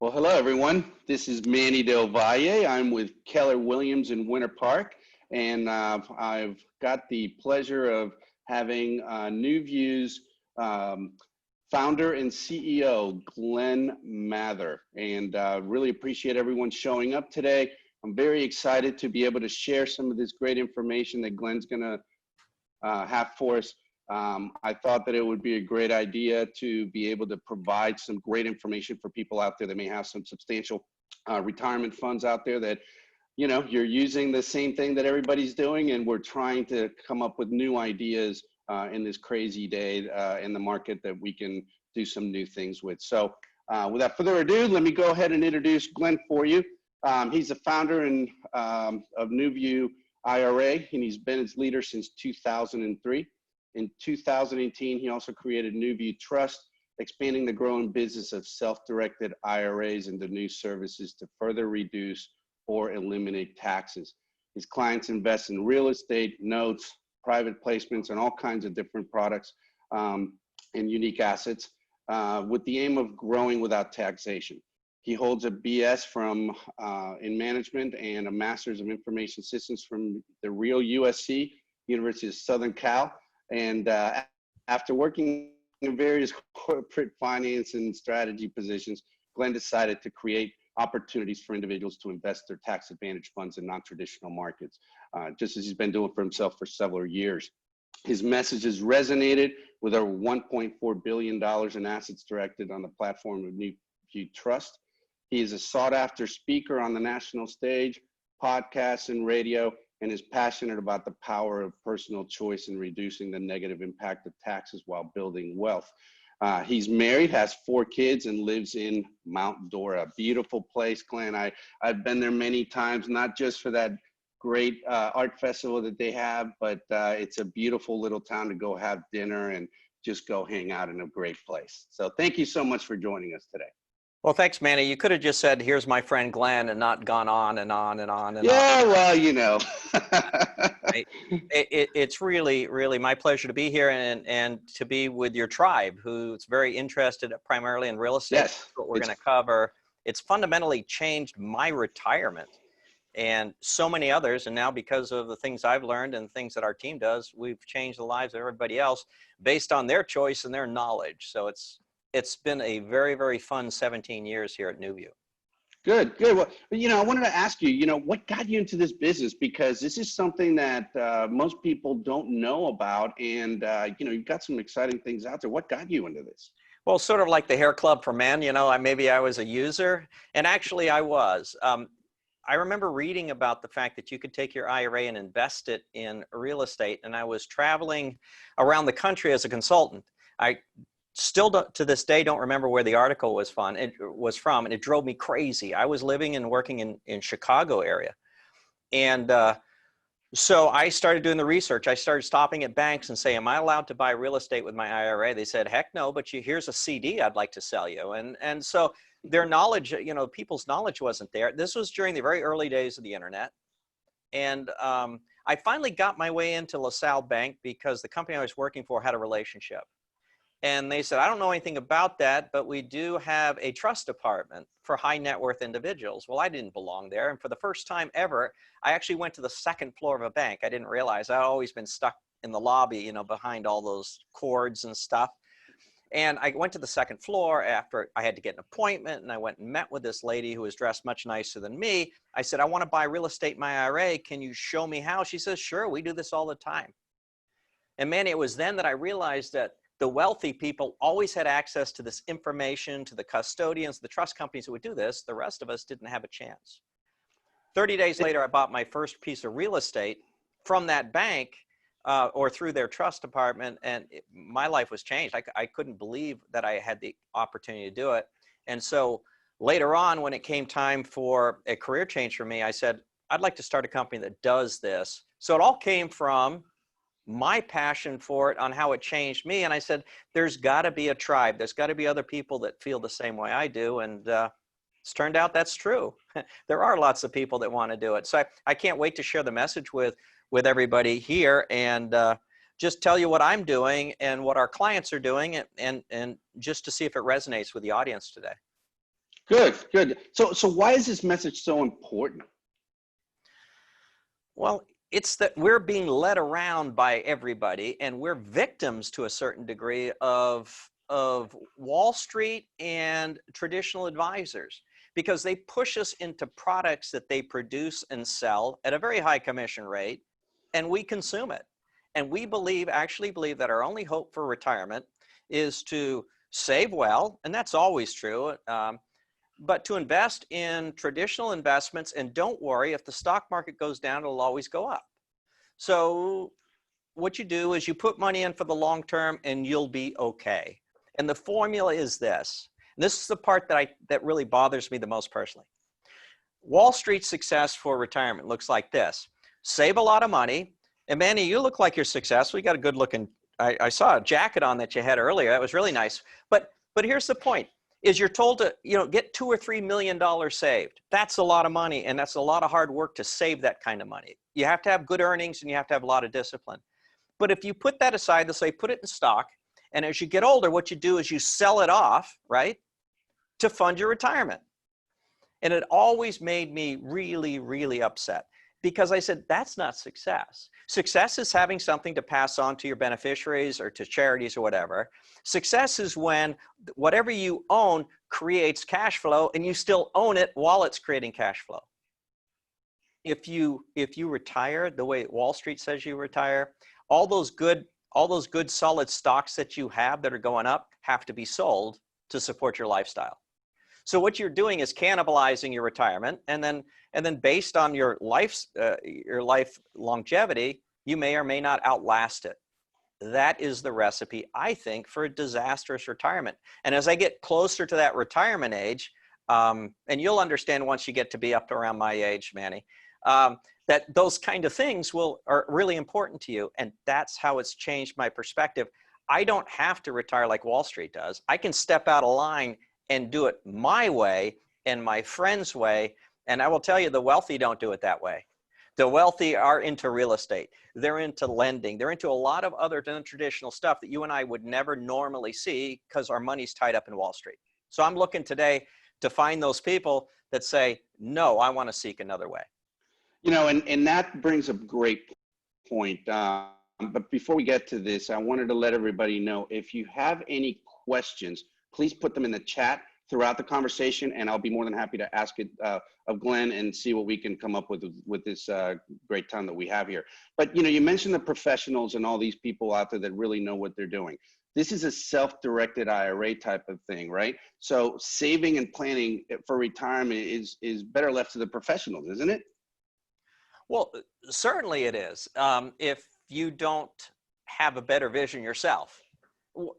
Well, hello, everyone. This is Manny del Valle. I'm with Keller Williams in Winter Park, and I've got the pleasure of having NuView's founder and CEO, Glen Mather, and really appreciate everyone showing up today. I'm very excited to be able to share some of this great information that Glen's going to have for us. I thought that it would be a great idea to be able to provide some great information for people out there that may have some substantial retirement funds out there that, you know, you're using the same thing that everybody's doing, and we're trying to come up with new ideas in this crazy day in the market that we can do some new things with. So without further ado, let me go ahead and introduce Glen for you. He's the founder of NuView IRA, and he's been its leader since 2003. In 2018, he also created NuView Trust, expanding the growing business of self-directed IRAs into new services to further reduce or eliminate taxes. His clients invest in real estate, notes, private placements, and all kinds of different products and unique assets with the aim of growing without taxation. He holds a BS in management and a Master's of Information Systems from the real USC, University of Southern Cal. And after working in various corporate finance and strategy positions, Glen decided to create opportunities for individuals to invest their tax advantage funds in non-traditional markets, just as he's been doing for himself for several years. His message has resonated with over $1.4 billion in assets directed on the platform of NuView Trust. He is a sought-after speaker on the national stage, podcasts, and radio, and is passionate about the power of personal choice in reducing the negative impact of taxes while building wealth. He's married, has 4 kids, and lives in Mount Dora, a beautiful place, Glen. I've been there many times, not just for that great art festival that they have, but it's a beautiful little town to go have dinner and just go hang out in a great place. So thank you so much for joining us today. Well, thanks, Manny. You could have just said, here's my friend Glen, and not gone on and on and on and on. Yeah, well, you know. It's really, really my pleasure to be here and to be with your tribe, who's very interested primarily in real estate. Yes. That's what we're going to cover. It's fundamentally changed my retirement and so many others. And now because of the things I've learned and things that our team does, we've changed the lives of everybody else based on their choice and their knowledge. So it's been a very, very fun 17 years here at NuView. Good, good. Well, you know, I wanted to ask you, you know, what got you into this business? Because this is something that most people don't know about. And, you know, you've got some exciting things out there. What got you into this? Well, sort of like the hair club for men, you know, maybe I was a user. And actually I was. I remember reading about the fact that you could take your IRA and invest it in real estate. And I was traveling around the country as a consultant. I still to this day don't remember where the article was from, and it drove me crazy. I was living and working in Chicago area. And so I started doing the research. I started stopping at banks and saying, am I allowed to buy real estate with my IRA? They said, heck no, but here's a CD I'd like to sell you. And so their knowledge, you know, people's knowledge wasn't there. This was during the very early days of the internet. And I finally got my way into LaSalle Bank because the company I was working for had a relationship. And they said, I don't know anything about that, but we do have a trust department for high net worth individuals. Well, I didn't belong there. And for the first time ever, I actually went to the second floor of a bank. I didn't realize. I'd always been stuck in the lobby, you know, behind all those cords and stuff. And I went to the second floor after I had to get an appointment, and I went and met with this lady who was dressed much nicer than me. I said, I want to buy real estate in my IRA. Can you show me how? She says, sure, we do this all the time. And man, it was then that I realized that the wealthy people always had access to this information, to the custodians, the trust companies who would do this. The rest of us didn't have a chance. 30 days later, I bought my first piece of real estate from that bank or through their trust department, and my life was changed. I couldn't believe that I had the opportunity to do it. And so later on, when it came time for a career change for me, I said, I'd like to start a company that does this. So it all came from my passion for it, on how it changed me. And I said, there's got to be a tribe. There's got to be other people that feel the same way I do. And it's turned out that's true. There are lots of people that want to do it. So I can't wait to share the message with everybody here and just tell you what I'm doing and what our clients are doing and just to see if it resonates with the audience today. Good, good. So why is this message so important? Well, it's that we're being led around by everybody, and we're victims to a certain degree of Wall Street and traditional advisors, because they push us into products that they produce and sell at a very high commission rate, and we consume it. And we actually believe that our only hope for retirement is to save well, and that's always true. But to invest in traditional investments, and don't worry, if the stock market goes down, it'll always go up. So what you do is you put money in for the long term and you'll be okay. And the formula is this. And this is the part that really bothers me the most personally. Wall Street success for retirement looks like this. Save a lot of money. And Manny, you look like you're successful. You got a good looking, I saw a jacket on that you had earlier. That was really nice. But here's the point. Is you're told to, get $2 or $3 million saved. That's a lot of money, and that's a lot of hard work to save that kind of money. You have to have good earnings, and you have to have a lot of discipline. But if you put that aside, they'll say put it in stock, and as you get older, what you do is you sell it off, right, to fund your retirement. And it always made me really, really upset, because I said, that's not success. Success is having something to pass on to your beneficiaries or to charities or whatever. Success is when whatever you own creates cash flow and you still own it while it's creating cash flow. If you retire the way Wall Street says you retire, all those good solid stocks that you have that are going up have to be sold to support your lifestyle. So what you're doing is cannibalizing your retirement, and then based on your life longevity, you may or may not outlast it. That is the recipe, I think, for a disastrous retirement. And as I get closer to that retirement age, and you'll understand once you get to be up to around my age, Manny, that those kind of things are really important to you. And that's how it's changed my perspective. I don't have to retire like Wall Street does. I can step out of line and do it my way and my friend's way. And I will tell you, the wealthy don't do it that way. The wealthy are into real estate. They're into lending. They're into a lot of other non-traditional stuff that you and I would never normally see because our money's tied up in Wall Street. So I'm looking today to find those people that say, no, I want to seek another way. And that brings up a great point. But before we get to this, I wanted to let everybody know, if you have any questions, please put them in the chat throughout the conversation, and I'll be more than happy to ask it of Glenn and see what we can come up with this great time that we have here. But you mentioned the professionals and all these people out there that really know what they're doing. This is a self-directed IRA type of thing, right? So saving and planning for retirement is better left to the professionals, isn't it? Well, certainly it is. If you don't have a better vision yourself.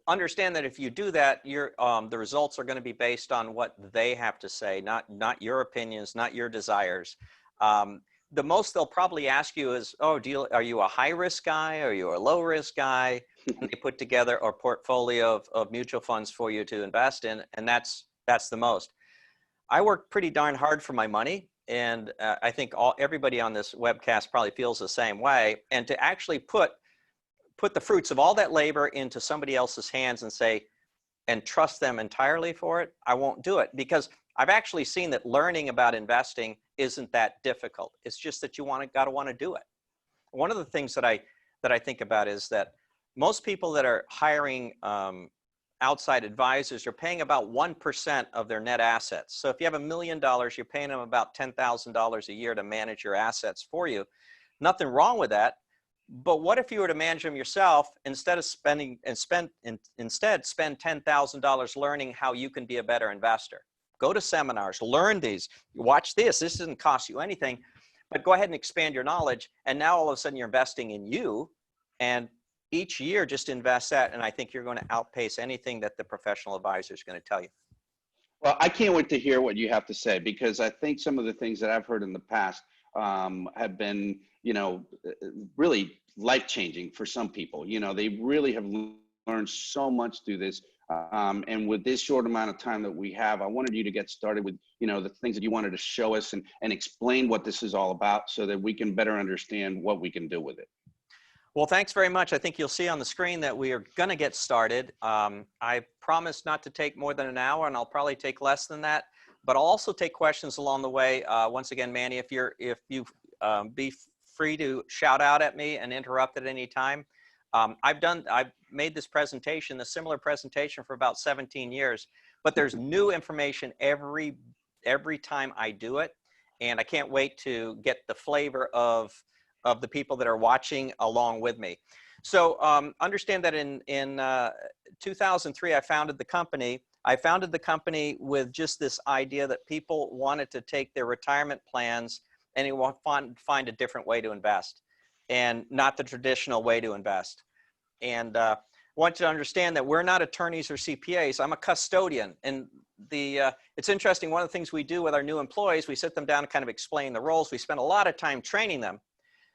Understand that if you do that, the results are going to be based on what they have to say, not your opinions, not your desires. The most they'll probably ask you is, oh, are you a high risk guy? Are you a low risk guy? And they put together a portfolio of mutual funds for you to invest in, and that's the most. I work pretty darn hard for my money, and I think everybody on this webcast probably feels the same way. And to actually put the fruits of all that labor into somebody else's hands and trust them entirely for it, I won't do it, because I've actually seen that learning about investing isn't that difficult. It's just that you got to want to do it. One of the things that I think about is that most people that are hiring outside advisors are paying about 1% of their net assets. So if you have $1 million, you're paying them about $10,000 a year to manage your assets for you. Nothing wrong with that. But what if you were to manage them yourself, instead spend $10,000 learning how you can be a better investor? Go to seminars, learn these, watch this. This doesn't cost you anything, but go ahead and expand your knowledge. And now all of a sudden you're investing in you, and each year just invest that. And I think you're going to outpace anything that the professional advisor is going to tell you. Well, I can't wait to hear what you have to say, because I think some of the things that I've heard in the past have been, really life-changing for some people. They really have learned so much through this. And with this short amount of time that we have, I wanted you to get started with, the things that you wanted to show us and explain what this is all about, so that we can better understand what we can do with it. Well, thanks very much. I think you'll see on the screen that we are going to get started. I promise not to take more than an hour, and I'll probably take less than that. but I'll also take questions along the way. Once again, Manny, if you be free to shout out at me and interrupt at any time. I've made this presentation, a similar presentation, for about 17 years, but there's new information every time I do it, and I can't wait to get the flavor of the people that are watching along with me. So understand that in 2003, I founded the company. I founded the company with just this idea that people wanted to take their retirement plans and they want to find a different way to invest, and not the traditional way to invest. And I want you to understand that we're not attorneys or CPAs. I'm a custodian. And it's interesting, one of the things we do with our new employees, we sit them down and kind of explain the roles. We spend a lot of time training them.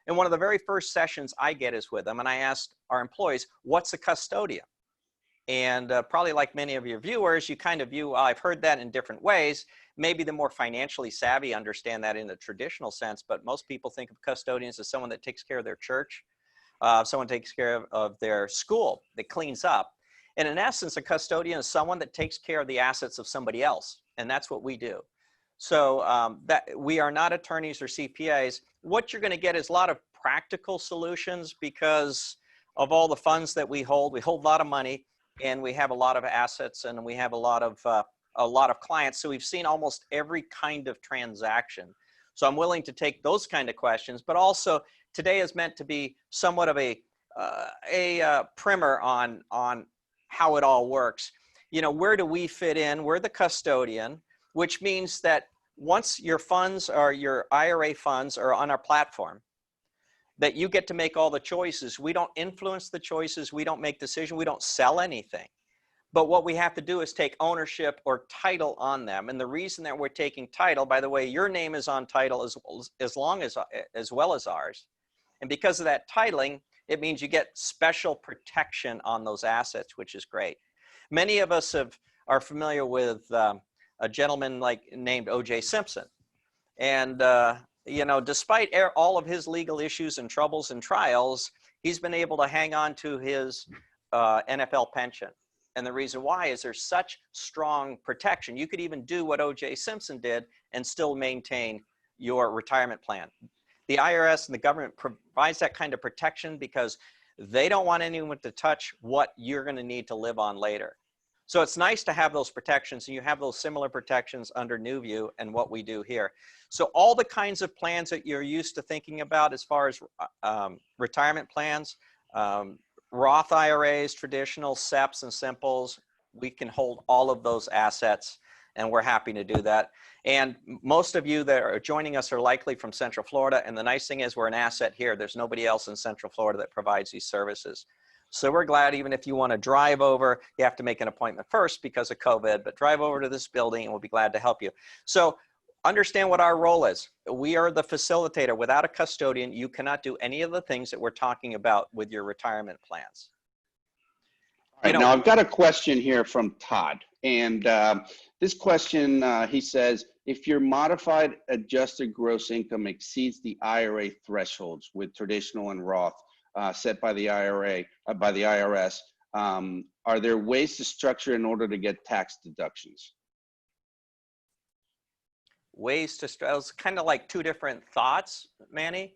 And one of the very first sessions I get is with them. And I asked our employees, what's a custodian? And probably like many of your viewers, you kind of view, I've heard that in different ways. Maybe the more financially savvy understand that in the traditional sense, but most people think of custodians as someone that takes care of their church, someone takes care of their school, that cleans up. And in essence, a custodian is someone that takes care of the assets of somebody else. And that's what we do. So that we are not attorneys or CPAs. What you're going to get is a lot of practical solutions because of all the funds that we hold. We hold a lot of money, and we have a lot of assets, and we have a lot of clients. So we've seen almost every kind of transaction. So I'm willing to take those kind of questions, but also today is meant to be somewhat of a primer on how it all works. You know, where do we fit in? We're the custodian, which means that once your funds or your IRA funds are on our platform, that you get to make all the choices. We don't influence the choices. We don't make decisions. We don't sell anything. But what we have to do is take ownership or title on them. And the reason that we're taking title, by the way, your name is on title as well as ours. And because of that titling, it means you get special protection on those assets, which is great. Many of us are familiar with a gentleman named O.J. Simpson. And, you know, despite all of his legal issues and troubles and trials, he's been able to hang on to his NFL pension. And the reason why is there's such strong protection. You could even do what O.J. Simpson did and still maintain your retirement plan. The IRS and the government provides that kind of protection because they don't want anyone to touch what you're going to need to live on later. So it's nice to have those protections, and you have those similar protections under NuView and what we do here. So all the kinds of plans that you're used to thinking about as far as retirement plans, Roth IRAs, traditional SEPs and simples, we can hold all of those assets, and we're happy to do that. And most of you that are joining us are likely from Central Florida, and the nice thing is we're an asset here. There's nobody else in Central Florida that provides these services. So we're glad, even if you want to drive over, you have to make an appointment first because of COVID, but drive over to this building and we'll be glad to help you. So understand what our role is. We are the facilitator. Without a custodian, you cannot do any of the things that we're talking about with your retirement plans. All right, now I've got a question here from Todd. And this question, he says, if your modified adjusted gross income exceeds the IRA thresholds with traditional and Roth set by the IRS, are there ways to structure in order to get tax deductions? Ways to structure, it's kind of like two different thoughts, Manny.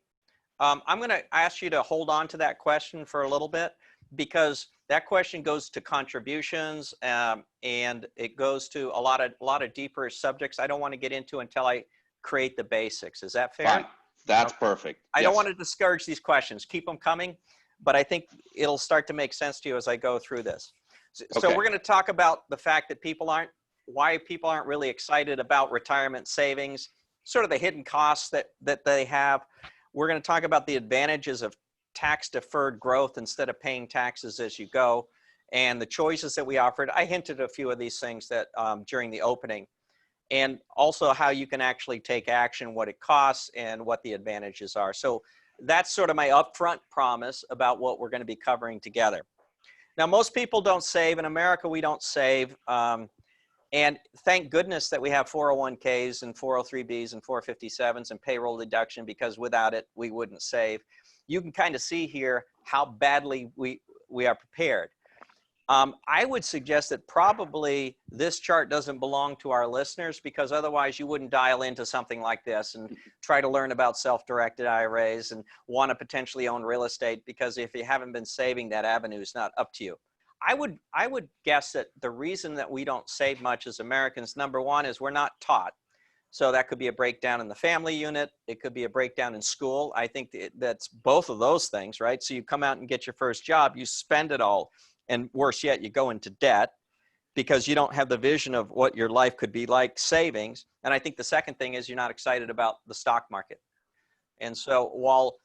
I'm going to ask you to hold on to that question for a little bit, because that question goes to contributions and it goes to a lot of deeper subjects I don't want to get into until I create the basics. Is that fair? Fine. That's perfect. I don't want to discourage these questions. Keep them coming, but I think it'll start to make sense to you as I go through this. So we're going to talk about the fact that why people aren't really excited about retirement savings, sort of the hidden costs that they have. We're going to talk about the advantages of tax deferred growth instead of paying taxes as you go, and the choices that we offered. I hinted at a few of these things that during the opening, and also how you can actually take action, what it costs, and what the advantages are. So that's sort of my upfront promise about what we're going to be covering together. Now, most people don't save. In America, we don't save. And thank goodness that we have 401ks and 403bs and 457s and payroll deduction, because without it, we wouldn't save. You can kind of see here how badly we are prepared. I would suggest that probably this chart doesn't belong to our listeners, because otherwise you wouldn't dial into something like this and try to learn about self-directed IRAs and want to potentially own real estate, because if you haven't been saving, that avenue is not up to you. I would guess that the reason that we don't save much as Americans, number one, is we're not taught. So that could be a breakdown in the family unit. It could be a breakdown in school. I think that's both of those things, right? So you come out and get your first job, you spend it all. And worse yet, you go into debt because you don't have the vision of what your life could be like savings. And I think the second thing is you're not excited about the stock market. And so while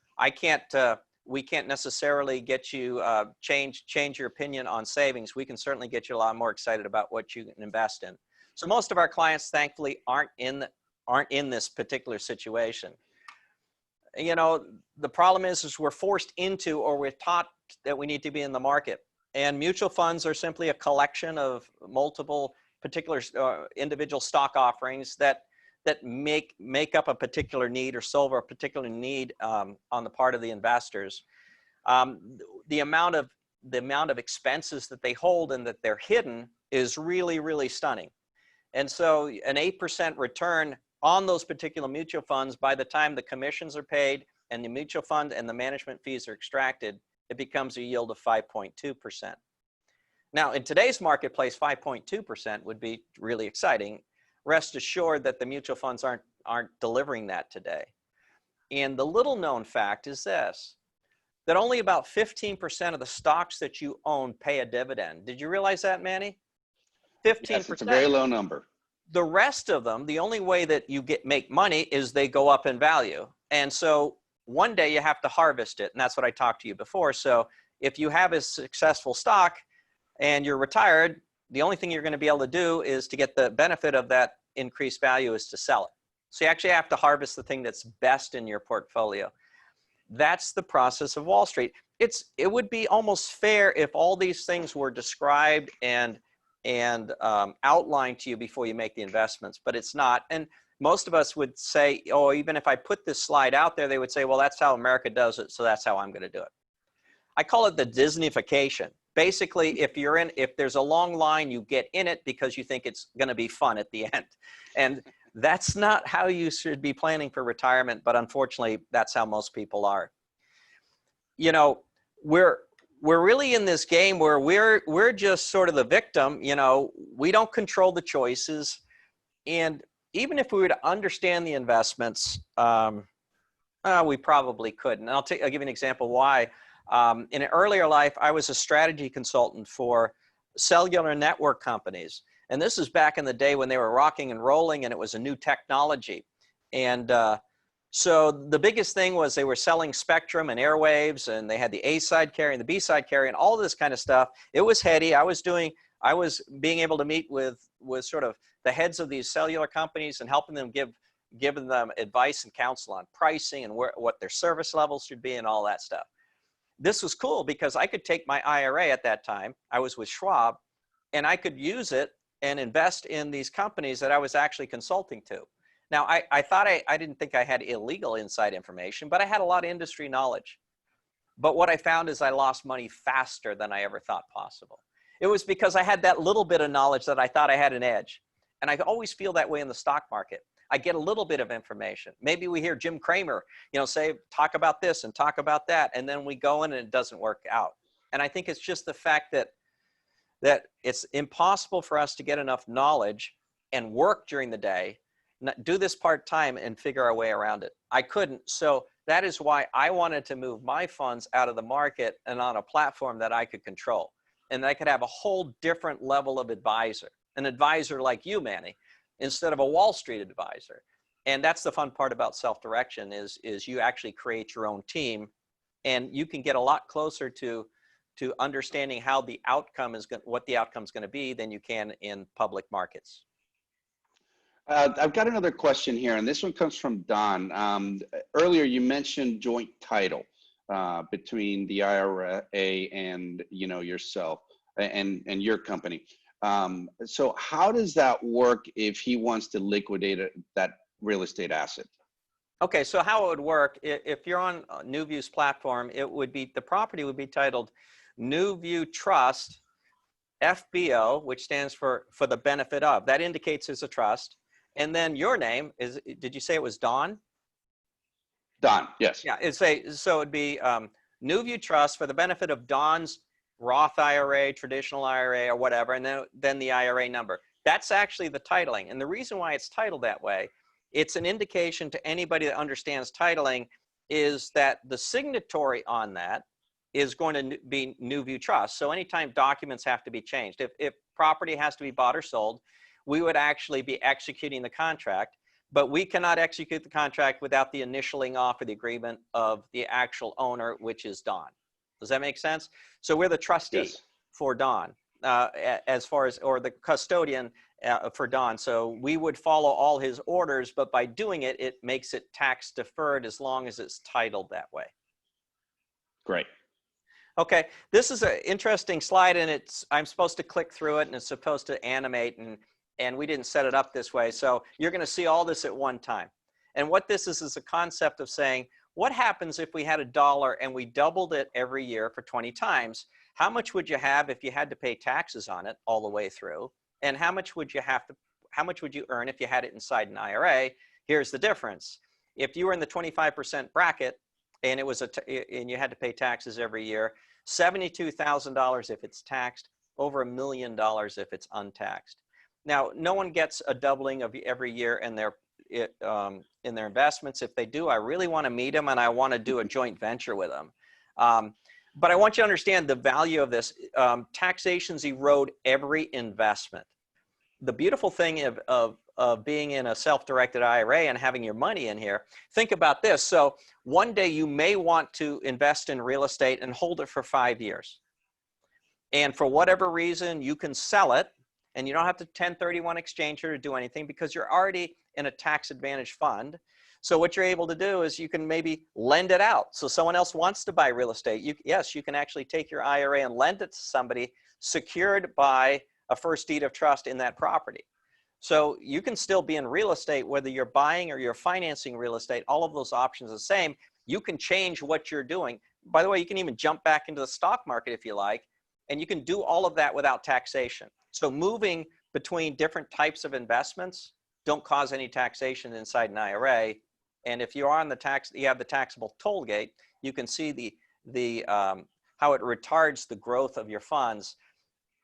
we can't necessarily get you change your opinion on savings, we can certainly get you a lot more excited about what you can invest in. So most of our clients, thankfully, aren't in this particular situation. You know, the problem is we're forced into, or we're taught that we need to be in the market. And mutual funds are simply a collection of multiple particular individual stock offerings that make up a particular need or solve a particular need on the part of the investors. The amount of expenses that they hold and that they're hidden is really, really stunning. And so an 8% return on those particular mutual funds, by the time the commissions are paid and the mutual fund and the management fees are extracted, it becomes a yield of 5.2%. Now, in today's marketplace, 5.2% would be really exciting. Rest assured that the mutual funds aren't delivering that today. And the little known fact is this, that only about 15% of the stocks that you own pay a dividend. Did you realize that, Manny? 15%. Yes, it's a very low number. The rest of them, the only way that you make money is they go up in value. And so one day you have to harvest it. And that's what I talked to you before. So if you have a successful stock and you're retired, the only thing you're going to be able to do is to get the benefit of that increased value is to sell it. So you actually have to harvest the thing that's best in your portfolio. That's the process of Wall Street. It would be almost fair if all these things were described and outlined to you before you make the investments, but it's not. And most of us would say, oh, even if I put this slide out there, they would say, well, that's how America does it, so that's how I'm going to do it. I call it the Disneyfication. Basically, if there's a long line, you get in it because you think it's going to be fun at the end. And that's not how you should be planning for retirement, but unfortunately, that's how most people are. You know, we're really in this game where we're just sort of the victim. You know, we don't control the choices. And even if we were to understand the investments, we probably couldn't. And I'll give you an example why. In an earlier life, I was a strategy consultant for cellular network companies. And this is back in the day when they were rocking and rolling and it was a new technology. And so the biggest thing was they were selling spectrum and airwaves, and they had the A side carrier and the B side carrier and all this kind of stuff. It was heady. I was being able to meet with sort of the heads of these cellular companies and helping them giving them advice and counsel on pricing and what their service levels should be and all that stuff. This was cool because I could take my IRA at that time. I was with Schwab, and I could use it and invest in these companies that I was actually consulting to. Now, I thought I didn't think I had illegal inside information, but I had a lot of industry knowledge. But what I found is I lost money faster than I ever thought possible. It was because I had that little bit of knowledge that I thought I had an edge. And I always feel that way in the stock market. I get a little bit of information. Maybe we hear Jim Cramer, talk about this and talk about that. And then we go in and it doesn't work out. And I think it's just the fact that it's impossible for us to get enough knowledge and work during the day, do this part-time and figure our way around it. I couldn't. So that is why I wanted to move my funds out of the market and on a platform that I could control. And I could have a whole different level of advisor, an advisor like you, Manny, instead of a Wall Street advisor. And that's the fun part about self-direction is you actually create your own team, and you can get a lot closer to understanding how the outcome is what the outcome is going to be than you can in public markets. I've got another question here, and this one comes from Don. Earlier, you mentioned joint title between the IRA and yourself and your company. So how does that work if he wants to liquidate that real estate asset? Okay, so how it would work, if you're on NuView's platform, the property would be titled NuView Trust FBO, which stands for the benefit of. That indicates it's a trust. And then your name is, did you say it was Don? Don, yes. Yeah, so it'd be NuView Trust for the benefit of Don's Roth IRA, traditional IRA, or whatever, and then the IRA number. That's actually the titling. And the reason why it's titled that way, it's an indication to anybody that understands titling is that the signatory on that is going to be NuView Trust. So anytime documents have to be changed, if property has to be bought or sold, we would actually be executing the contract, but we cannot execute the contract without the initialing off of the agreement of the actual owner, which is Don. Does that make sense? So we're the trustee Yes. for Don, as far as, or the custodian for Don. So we would follow all his orders, but by doing it, it makes it tax deferred as long as it's titled that way. Great. Okay, this is an interesting slide, and I'm supposed to click through it, and it's supposed to animate, and we didn't set it up this way. So you're going to see all this at one time. And what this is a concept of saying, what happens if we had $1 and we doubled it every year for 20 times? How much would you have if you had to pay taxes on it all the way through? And how much would you earn if you had it inside an IRA? Here's the difference. If you were in the 25% bracket and and you had to pay taxes every year, $72,000 if it's taxed, over $1 million if it's untaxed. Now, no one gets a doubling of every year in their investments. If they do, I really want to meet them and I want to do a joint venture with them. But I want you to understand the value of this. Taxations erode every investment. The beautiful thing of being in a self-directed IRA and having your money in here, think about this. So one day you may want to invest in real estate and hold it for 5 years. And for whatever reason, you can sell it and you don't have to 1031 exchange it or do anything because you're already in a tax advantage fund. So what you're able to do is you can maybe lend it out. So someone else wants to buy real estate. Yes, you can actually take your IRA and lend it to somebody secured by a first deed of trust in that property. So you can still be in real estate, whether you're buying or you're financing real estate, all of those options are the same. You can change what you're doing. By the way, you can even jump back into the stock market if you like, and you can do all of that without taxation. So moving between different types of investments don't cause any taxation inside an IRA. And if you're on you have the taxable toll gate, you can see how it retards the growth of your funds.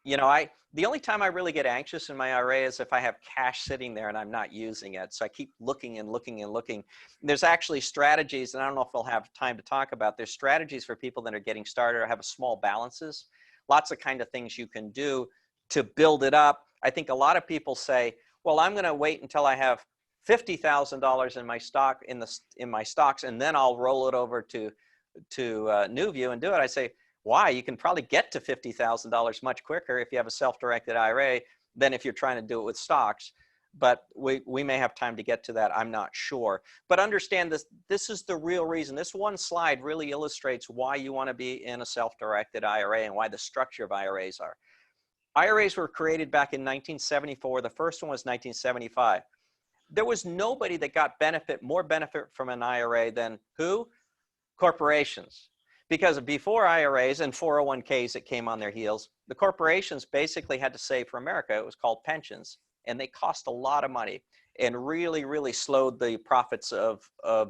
You know, the only time I really get anxious in my IRA is if I have cash sitting there and I'm not using it. So I keep looking and looking and looking. There's actually strategies, and I don't know if we'll have time to talk about, there's strategies for people that are getting started or have small balances. Lots of kind of things you can do to build it up. I think a lot of people say, well, I'm going to wait until I have $50,000 in my stocks, and then I'll roll it over to NuView and do it. I say, why? You can probably get to $50,000 much quicker if you have a self-directed IRA than if you're trying to do it with stocks. But we may have time to get to that. I'm not sure. But understand this. This is the real reason. This one slide really illustrates why you want to be in a self-directed IRA and why the structure of IRAs are. IRAs were created back in 1974. The first one was 1975. There was nobody that got more benefit from an IRA than who? Corporations. Because before IRAs and 401ks that came on their heels, the corporations basically had to save for America. It was called pensions, and they cost a lot of money and really, really slowed the profits of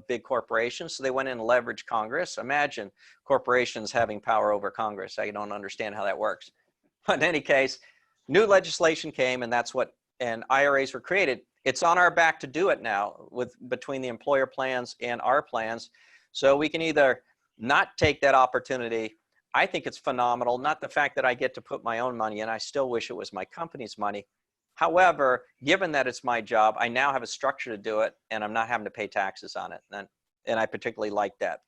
big corporations. So they went in and leveraged Congress. Imagine corporations having power over Congress. I don't understand how that works. But in any case, new legislation came, and IRAs were created. It's on our back to do it now between the employer plans and our plans. So we can either not take that opportunity. I think it's phenomenal. Not the fact that I get to put my own money in. I still wish it was my company's money. However, given that it's my job, I now have a structure to do it, and I'm not having to pay taxes on it. And I particularly like that.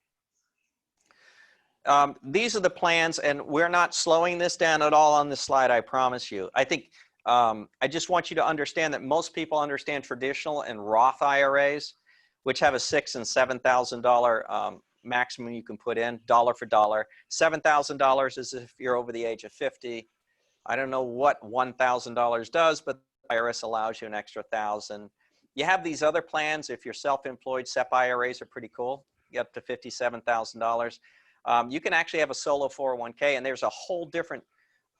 These are the plans, and we're not slowing this down at all on this slide, I promise you. I think I just want you to understand that most people understand traditional and Roth IRAs, which have a $6,000 and $7,000 maximum you can put in, dollar for dollar. $7,000 is if you're over the age of 50. I don't know what $1,000 does, but the IRS allows you an extra $1,000. You have these other plans. If you're self-employed, SEP IRAs are pretty cool. You get up to $57,000. You can actually have a solo 401k, and there's a whole different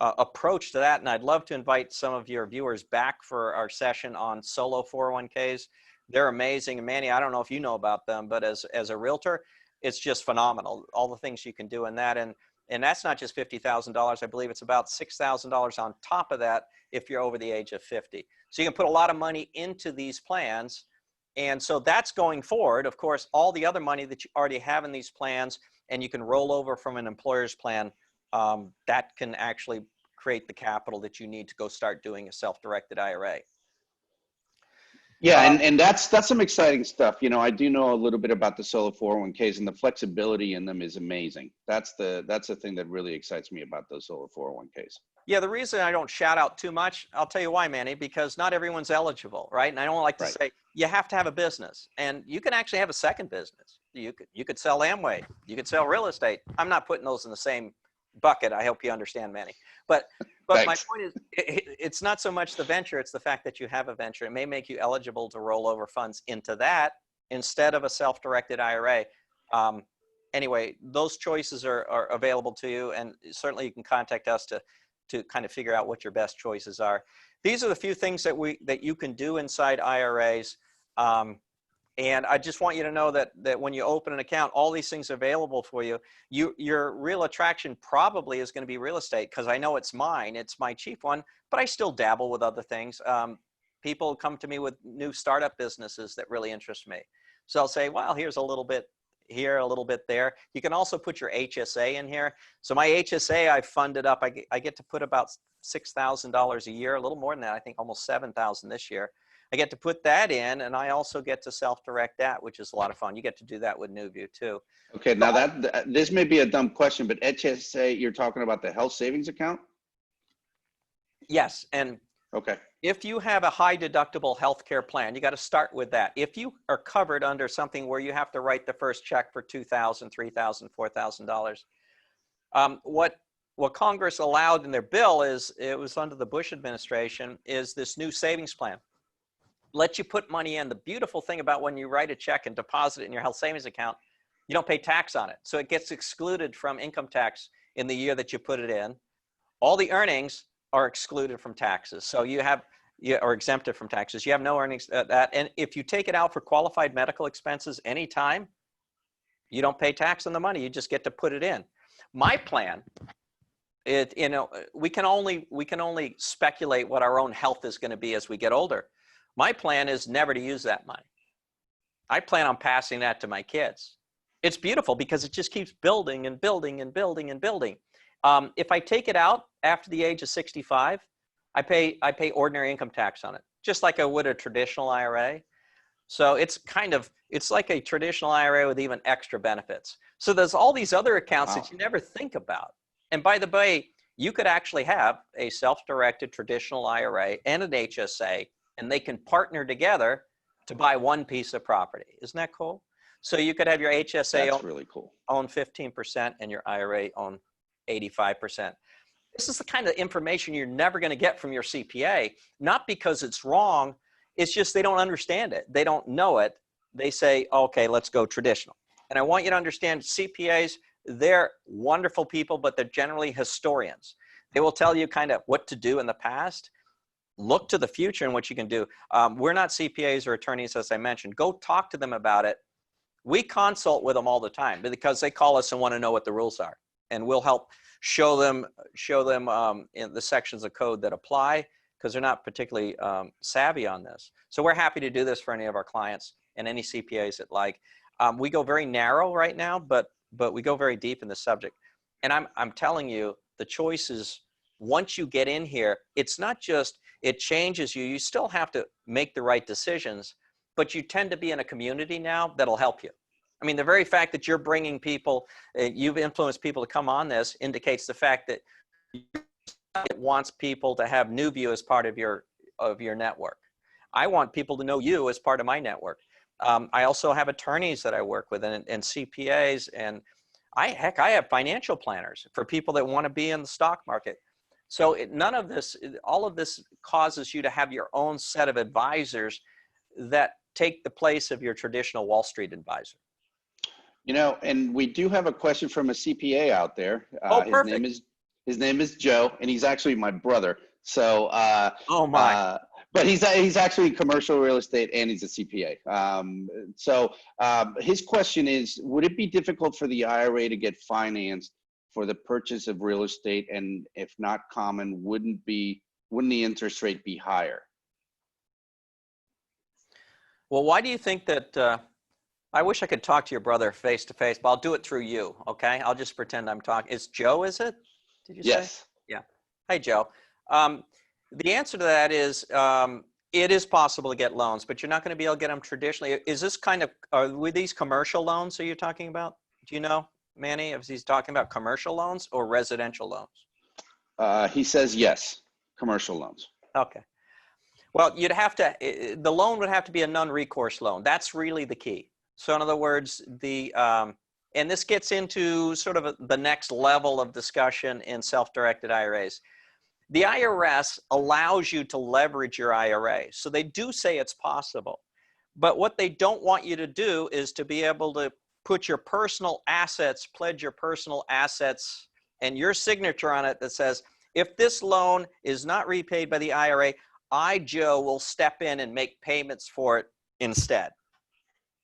approach to that. And I'd love to invite some of your viewers back for our session on solo 401ks. They're amazing. And Manny, I don't know if you know about them, but as a realtor, it's just phenomenal. All the things you can do in that. And that's not just $50,000. I believe it's about $6,000 on top of that if you're over the age of 50. So you can put a lot of money into these plans. And so that's going forward. Of course, all the other money that you already have in these plans, and you can roll over from an employer's plan, that can actually create the capital that you need to go start doing a self-directed IRA. Yeah, and that's some exciting stuff. You know, I do know a little bit about the solo 401ks, and the flexibility in them is amazing. That's the thing that really excites me about those solo 401ks. Yeah, the reason I don't shout out too much, I'll tell you why, Manny, because not everyone's eligible, right? And I don't like to say you have to have a business, and you can actually have a second business. You could sell Amway, you could sell real estate. I'm not putting those in the same bucket. I hope you understand, Manny. But my point is, it's not so much the venture, it's the fact that you have a venture. It may make you eligible to roll over funds into that instead of a self-directed IRA. Anyway, those choices are available to you, and certainly you can contact us to kind of figure out what your best choices are. These are the few things that you can do inside IRAs. And I just want you to know that when you open an account, all these things are available for you. Your real attraction probably is going to be real estate, because I know it's mine. It's my chief one, but I still dabble with other things. People come to me with new startup businesses that really interest me. So I'll say, well, here's a little bit here, a little bit there. You can also put your HSA in here. So my HSA, I funded up. I get to put about $6,000 a year, a little more than that. I think almost $7,000 this year. I get to put that in, and I also get to self-direct that, which is a lot of fun. You get to do that with NuView too. Okay, now this may be a dumb question, but HSA, you're talking about the health savings account? Yes, and okay. If you have a high deductible healthcare plan, you got to start with that. If you are covered under something where you have to write the first check for $2,000, $3,000, $4,000, what Congress allowed in their bill is, it was under the Bush administration, is this new savings plan. Let you put money in. The beautiful thing about when you write a check and deposit it in your health savings account, you don't pay tax on it. So it gets excluded from income tax in the year that you put it in. All the earnings are excluded from taxes. So you are exempted from taxes. You have no earnings that. And if you take it out for qualified medical expenses anytime, you don't pay tax on the money. You just get to put it in. My plan, we can only speculate what our own health is going to be as we get older. My plan is never to use that money. I plan on passing that to my kids. It's beautiful because it just keeps building and building and building and building. If I take it out after the age of 65, I pay ordinary income tax on it, just like I would a traditional IRA. So it's like a traditional IRA with even extra benefits. So there's all these other accounts that you never think about. And by the way, you could actually have a self-directed traditional IRA and an HSA, and they can partner together to buy one piece of property. Isn't that cool? So you could have your HSA really cool. Own 15% and your IRA own 85%. This is the kind of information you're never going to get from your CPA, not because it's wrong. It's just they don't understand it. They don't know it. They say, okay, let's go traditional. And I want you to understand CPAs, they're wonderful people, but they're generally historians. They will tell you kind of what to do in the past. Look to the future and what you can do. We're not CPAs or attorneys, as I mentioned. Go talk to them about it. We consult with them all the time because they call us and want to know what the rules are. And we'll help show them in the sections of code that apply, because they're not particularly savvy on this. So we're happy to do this for any of our clients and any CPAs that like. We go very narrow right now, but we go very deep in the subject. And I'm telling you, the choices, once you get in here, it's not just, it changes you. You still have to make the right decisions, but you tend to be in a community now that'll help you. I mean, the very fact that you're bringing people, you've influenced people to come on this indicates the fact that it wants people to have NuView as part of your network. I want people to know you as part of my network. I also have attorneys that I work with and CPAs, and I have financial planners for people that want to be in the stock market. So all of this causes you to have your own set of advisors that take the place of your traditional Wall Street advisor. You know, and we do have a question from a CPA out there. Oh, perfect. His name is Joe, and he's actually my brother. So, Oh my. but he's actually in commercial real estate, and he's a CPA. His question is, would it be difficult for the IRA to get financed for the purchase of real estate? And if not common, wouldn't the interest rate be higher? Well, why do you think that, I wish I could talk to your brother face to face, but I'll do it through you, okay? I'll just pretend I'm talking. It's Joe, is it? Did you say? Yes. Yeah. Hey, Joe. The answer to that is it is possible to get loans, but you're not going to be able to get them traditionally. Is this kind of, were these commercial loans that you're talking about? Do you know, Manny, if he's talking about commercial loans or residential loans? He says yes, commercial loans. Okay. Well, you'd have to, the loan would have to be a non-recourse loan. That's really the key. So in other words, and this gets into sort of the next level of discussion in self-directed IRAs. The IRS allows you to leverage your IRA. So they do say it's possible. But what they don't want you to do is to be able to put your personal assets, pledge your personal assets, and your signature on it that says, if this loan is not repaid by the IRA, I, Joe, will step in and make payments for it instead.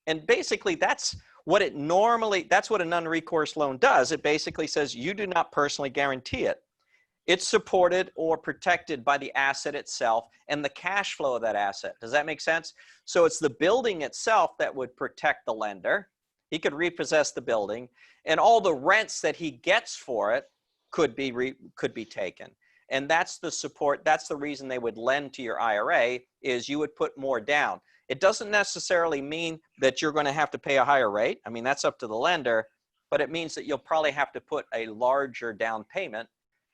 And basically, that's what a non-recourse loan does. It basically says you do not personally guarantee it. It's supported or protected by the asset itself and the cash flow of that asset. Does that make sense? So it's the building itself that would protect the lender. He could repossess the building, and all the rents that he gets for it could be taken. And that's the support. That's the reason they would lend to your IRA, is you would put more down. It doesn't necessarily mean that you're going to have to pay a higher rate. I mean, that's up to the lender, but it means that you'll probably have to put a larger down payment,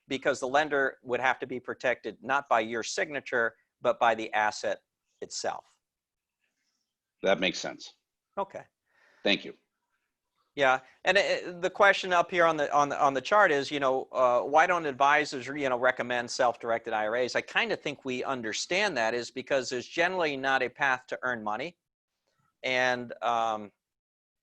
because the lender would have to be protected not by your signature, but by the asset itself. That makes sense. Okay. Thank you. Yeah, and the question up here on the chart is, why don't advisors, recommend self-directed IRAs? I kind of think we understand that is because there's generally not a path to earn money, and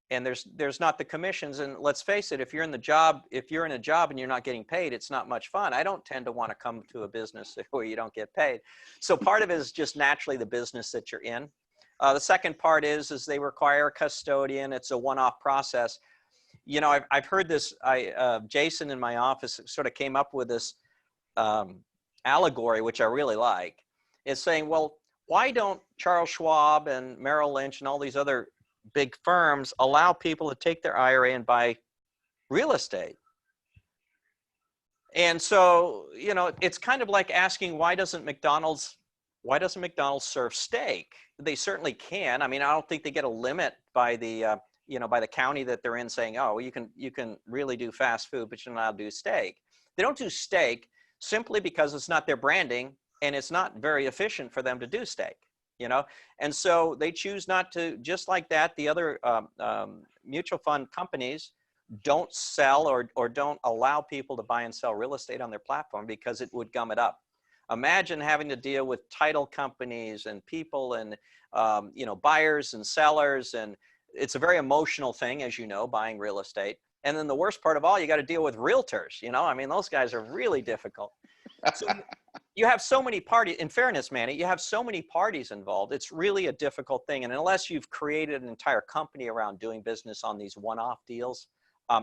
there's not the commissions. And let's face it, if you're in a job and you're not getting paid, it's not much fun. I don't tend to want to come to a business where you don't get paid. So part of it is just naturally the business that you're in. The second part is they require a custodian. It's a one-off process. I've heard this. Jason in my office sort of came up with this allegory, which I really like. Is saying, well, why don't Charles Schwab and Merrill Lynch and all these other big firms allow people to take their IRA and buy real estate? And so, it's kind of like asking, why doesn't McDonald's serve steak? They certainly can. I mean, I don't think they get a limit by the by the county that they're in, saying, oh, you can really do fast food, but you're not allowed to do steak. They don't do steak simply because it's not their branding, and it's not very efficient for them to do steak. And so they choose not to. Just like that, the other mutual fund companies don't sell or don't allow people to buy and sell real estate on their platform because it would gum it up. Imagine having to deal with title companies and people and buyers and sellers, and it's a very emotional thing, as you know, buying real estate. And then the worst part of all, you got to deal with realtors. I mean, those guys are really difficult. So you have so many parties. In fairness, Manny, you have so many parties involved. It's really a difficult thing. And unless you've created an entire company around doing business on these one-off deals,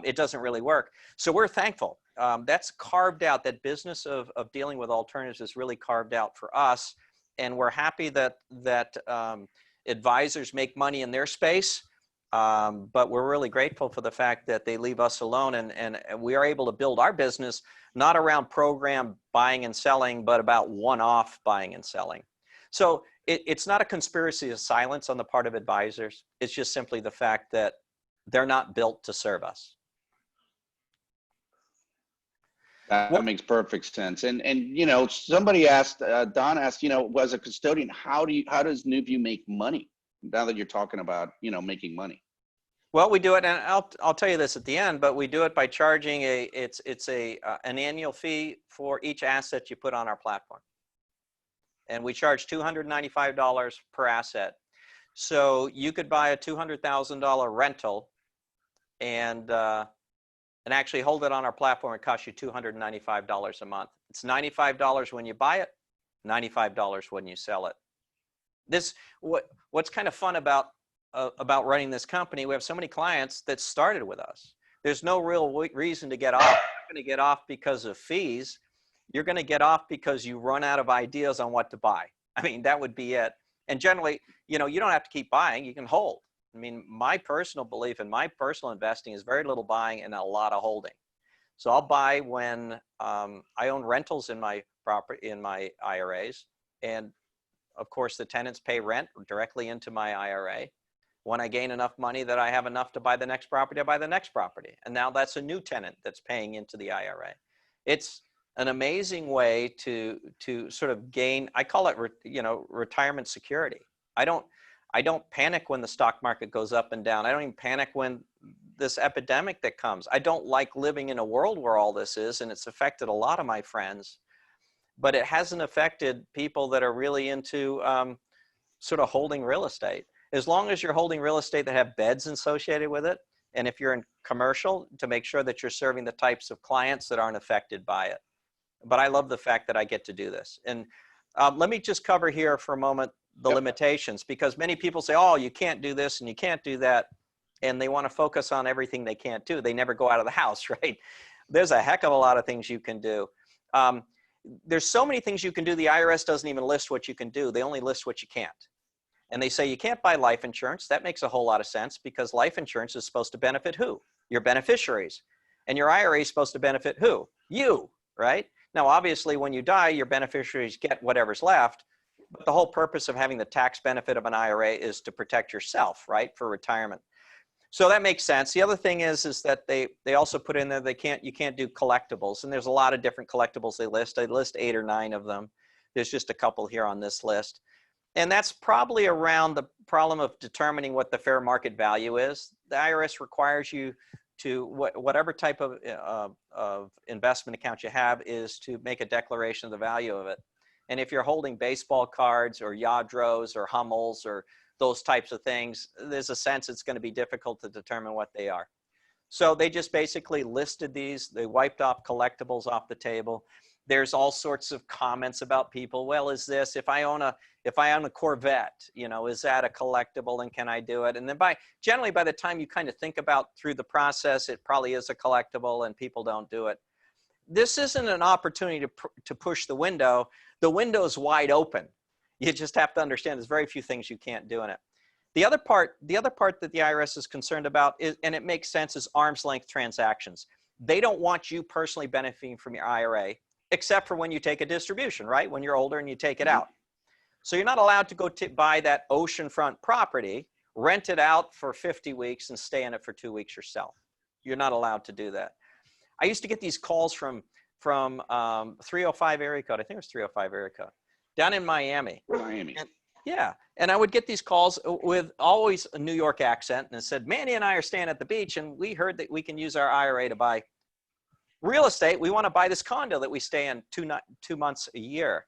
it doesn't really work. So we're thankful. That's carved out. That business of dealing with alternatives is really carved out for us. And we're happy that advisors make money in their space. But we're really grateful for the fact that they leave us alone, and we are able to build our business not around program buying and selling, but about one-off buying and selling. So it's not a conspiracy of silence on the part of advisors. It's just simply the fact that they're not built to serve us. That makes perfect sense. And somebody asked, Don asked, as a custodian, how does NuView make money? Now that you're talking about, making money. Well, we do it, and I'll tell you this at the end, but we do it by charging an annual fee for each asset you put on our platform. And we charge $295 per asset. So you could buy a $200,000 rental, and and actually hold it on our platform, it costs you $295 a month. It's $95 when you buy it, $95 when you sell it. What's kind of fun about running this company, we have so many clients that started with us. There's no real reason to get off. You're not going to get off because of fees. You're going to get off because you run out of ideas on what to buy. I mean, that would be it. And generally, you know, you don't have to keep buying, you can hold. I mean, my personal belief in my personal investing is very little buying and a lot of holding. So I'll buy when I own rentals in my property, in my IRAs. And of course, the tenants pay rent directly into my IRA. When I gain enough money that I have enough to buy the next property, I buy the next property. And now that's a new tenant that's paying into the IRA. It's an amazing way to sort of gain, I call it, you know, retirement security. I don't panic when the stock market goes up and down. I don't even panic when this epidemic that comes. I don't like living in a world where all this is, and it's affected a lot of my friends, but it hasn't affected people that are really into sort of holding real estate. As long as you're holding real estate that have beds associated with it, and if you're in commercial, to make sure that you're serving the types of clients that aren't affected by it. But I love the fact that I get to do this. And let me just cover here for a moment the limitations, because many people say, oh, you can't do this and you can't do that. And they want to focus on everything they can't do. They never go out of the house, right? There's a heck of a lot of things you can do. There's so many things you can do. The IRS doesn't even list what you can do. They only list what you can't. And they say you can't buy life insurance. That makes a whole lot of sense, because life insurance is supposed to benefit who? Your beneficiaries. And your IRA is supposed to benefit who? You, right? Now, obviously, when you die, your beneficiaries get whatever's left. But the whole purpose of having the tax benefit of an IRA is to protect yourself, right, for retirement. So that makes sense. The other thing is that they also put in there you can't do collectibles. And there's a lot of different collectibles they list. They list 8 or 9 of them. There's just a couple here on this list. And that's probably around the problem of determining what the fair market value is. The IRS requires you to, whatever type of investment account you have, is to make a declaration of the value of it. And if you're holding baseball cards or Yadros or Hummels or those types of things, there's a sense it's going to be difficult to determine what they are. So they just basically listed these. They wiped off collectibles off the table. There's all sorts of comments about people. Well, is this, if I own a Corvette, you know, is that a collectible and can I do it? And then generally by the time you kind of think about through the process, it probably is a collectible and people don't do it. This isn't an opportunity to push the window. The window's wide open. You just have to understand there's very few things you can't do in it. The other part that the IRS is concerned about is, and it makes sense, is arm's length transactions. They don't want you personally benefiting from your IRA, except for when you take a distribution, right? When you're older and you take it out. So you're not allowed to go buy that oceanfront property, rent it out for 50 weeks and stay in it for 2 weeks yourself. You're not allowed to do that. I used to get these calls from 305 area code. I think it was 305 area code down in Miami. And, yeah. And I would get these calls with always a New York accent, and it said, Manny and I are staying at the beach and we heard that we can use our IRA to buy real estate. We want to buy this condo that we stay in 2 months a year.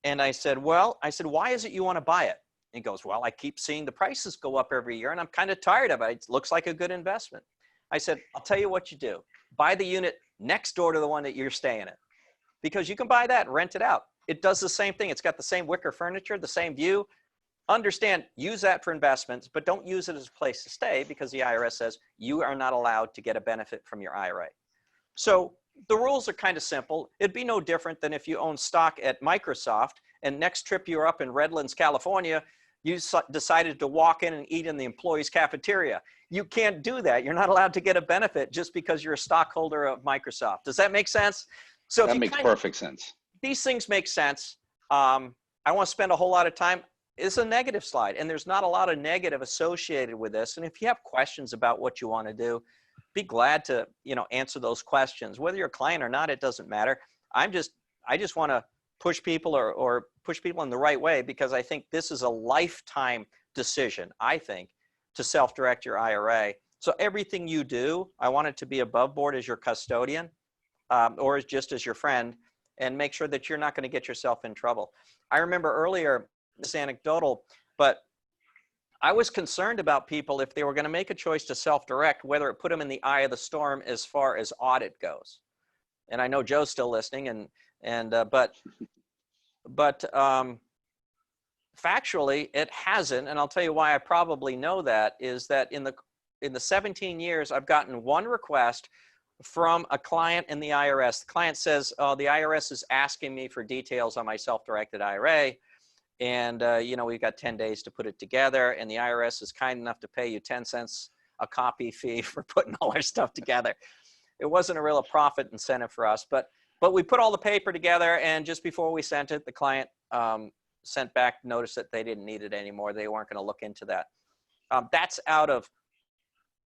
And I said, why is it you want to buy it? And he goes, well, I keep seeing the prices go up every year and I'm kind of tired of it. It looks like a good investment. I said, I'll tell you what you do. Buy the unit next door to the one that you're staying in, because you can buy that and rent it out. It does the same thing. It's got the same wicker furniture, the same view. Understand, use that for investments, but don't use it as a place to stay, because the IRS says you are not allowed to get a benefit from your IRA. So the rules are kind of simple. It'd be no different than if you own stock at Microsoft and next trip you're up in Redlands, California, you decided to walk in and eat in the employee's cafeteria. You can't do that. You're not allowed to get a benefit just because you're a stockholder of Microsoft. Does that make sense? So that makes perfect sense. These things make sense. I want to spend a whole lot of time. It's a negative slide, and there's not a lot of negative associated with this. And if you have questions about what you want to do, be glad to, you know, answer those questions. Whether you're a client or not, it doesn't matter. I just want to push people or push people in the right way, because I think this is a lifetime decision, I think, to self-direct your IRA. So everything you do, I want it to be above board as your custodian or just as your friend, and make sure that you're not going to get yourself in trouble. I remember earlier, this anecdotal, but I was concerned about people if they were going to make a choice to self-direct, whether it put them in the eye of the storm as far as audit goes. And I know Joe's still listening, but factually, it hasn't. And I'll tell you why I probably know that is that in the 17 years, I've gotten one request from a client in the IRS. The client says, oh, the IRS is asking me for details on my self-directed IRA. And, you know, we've got 10 days to put it together. And the IRS is kind enough to pay you 10 cents a copy fee for putting all our stuff together. It wasn't a real profit incentive for us, but we put all the paper together. And just before we sent it, the client sent back notice that they didn't need it anymore. They weren't going to look into that. That's out of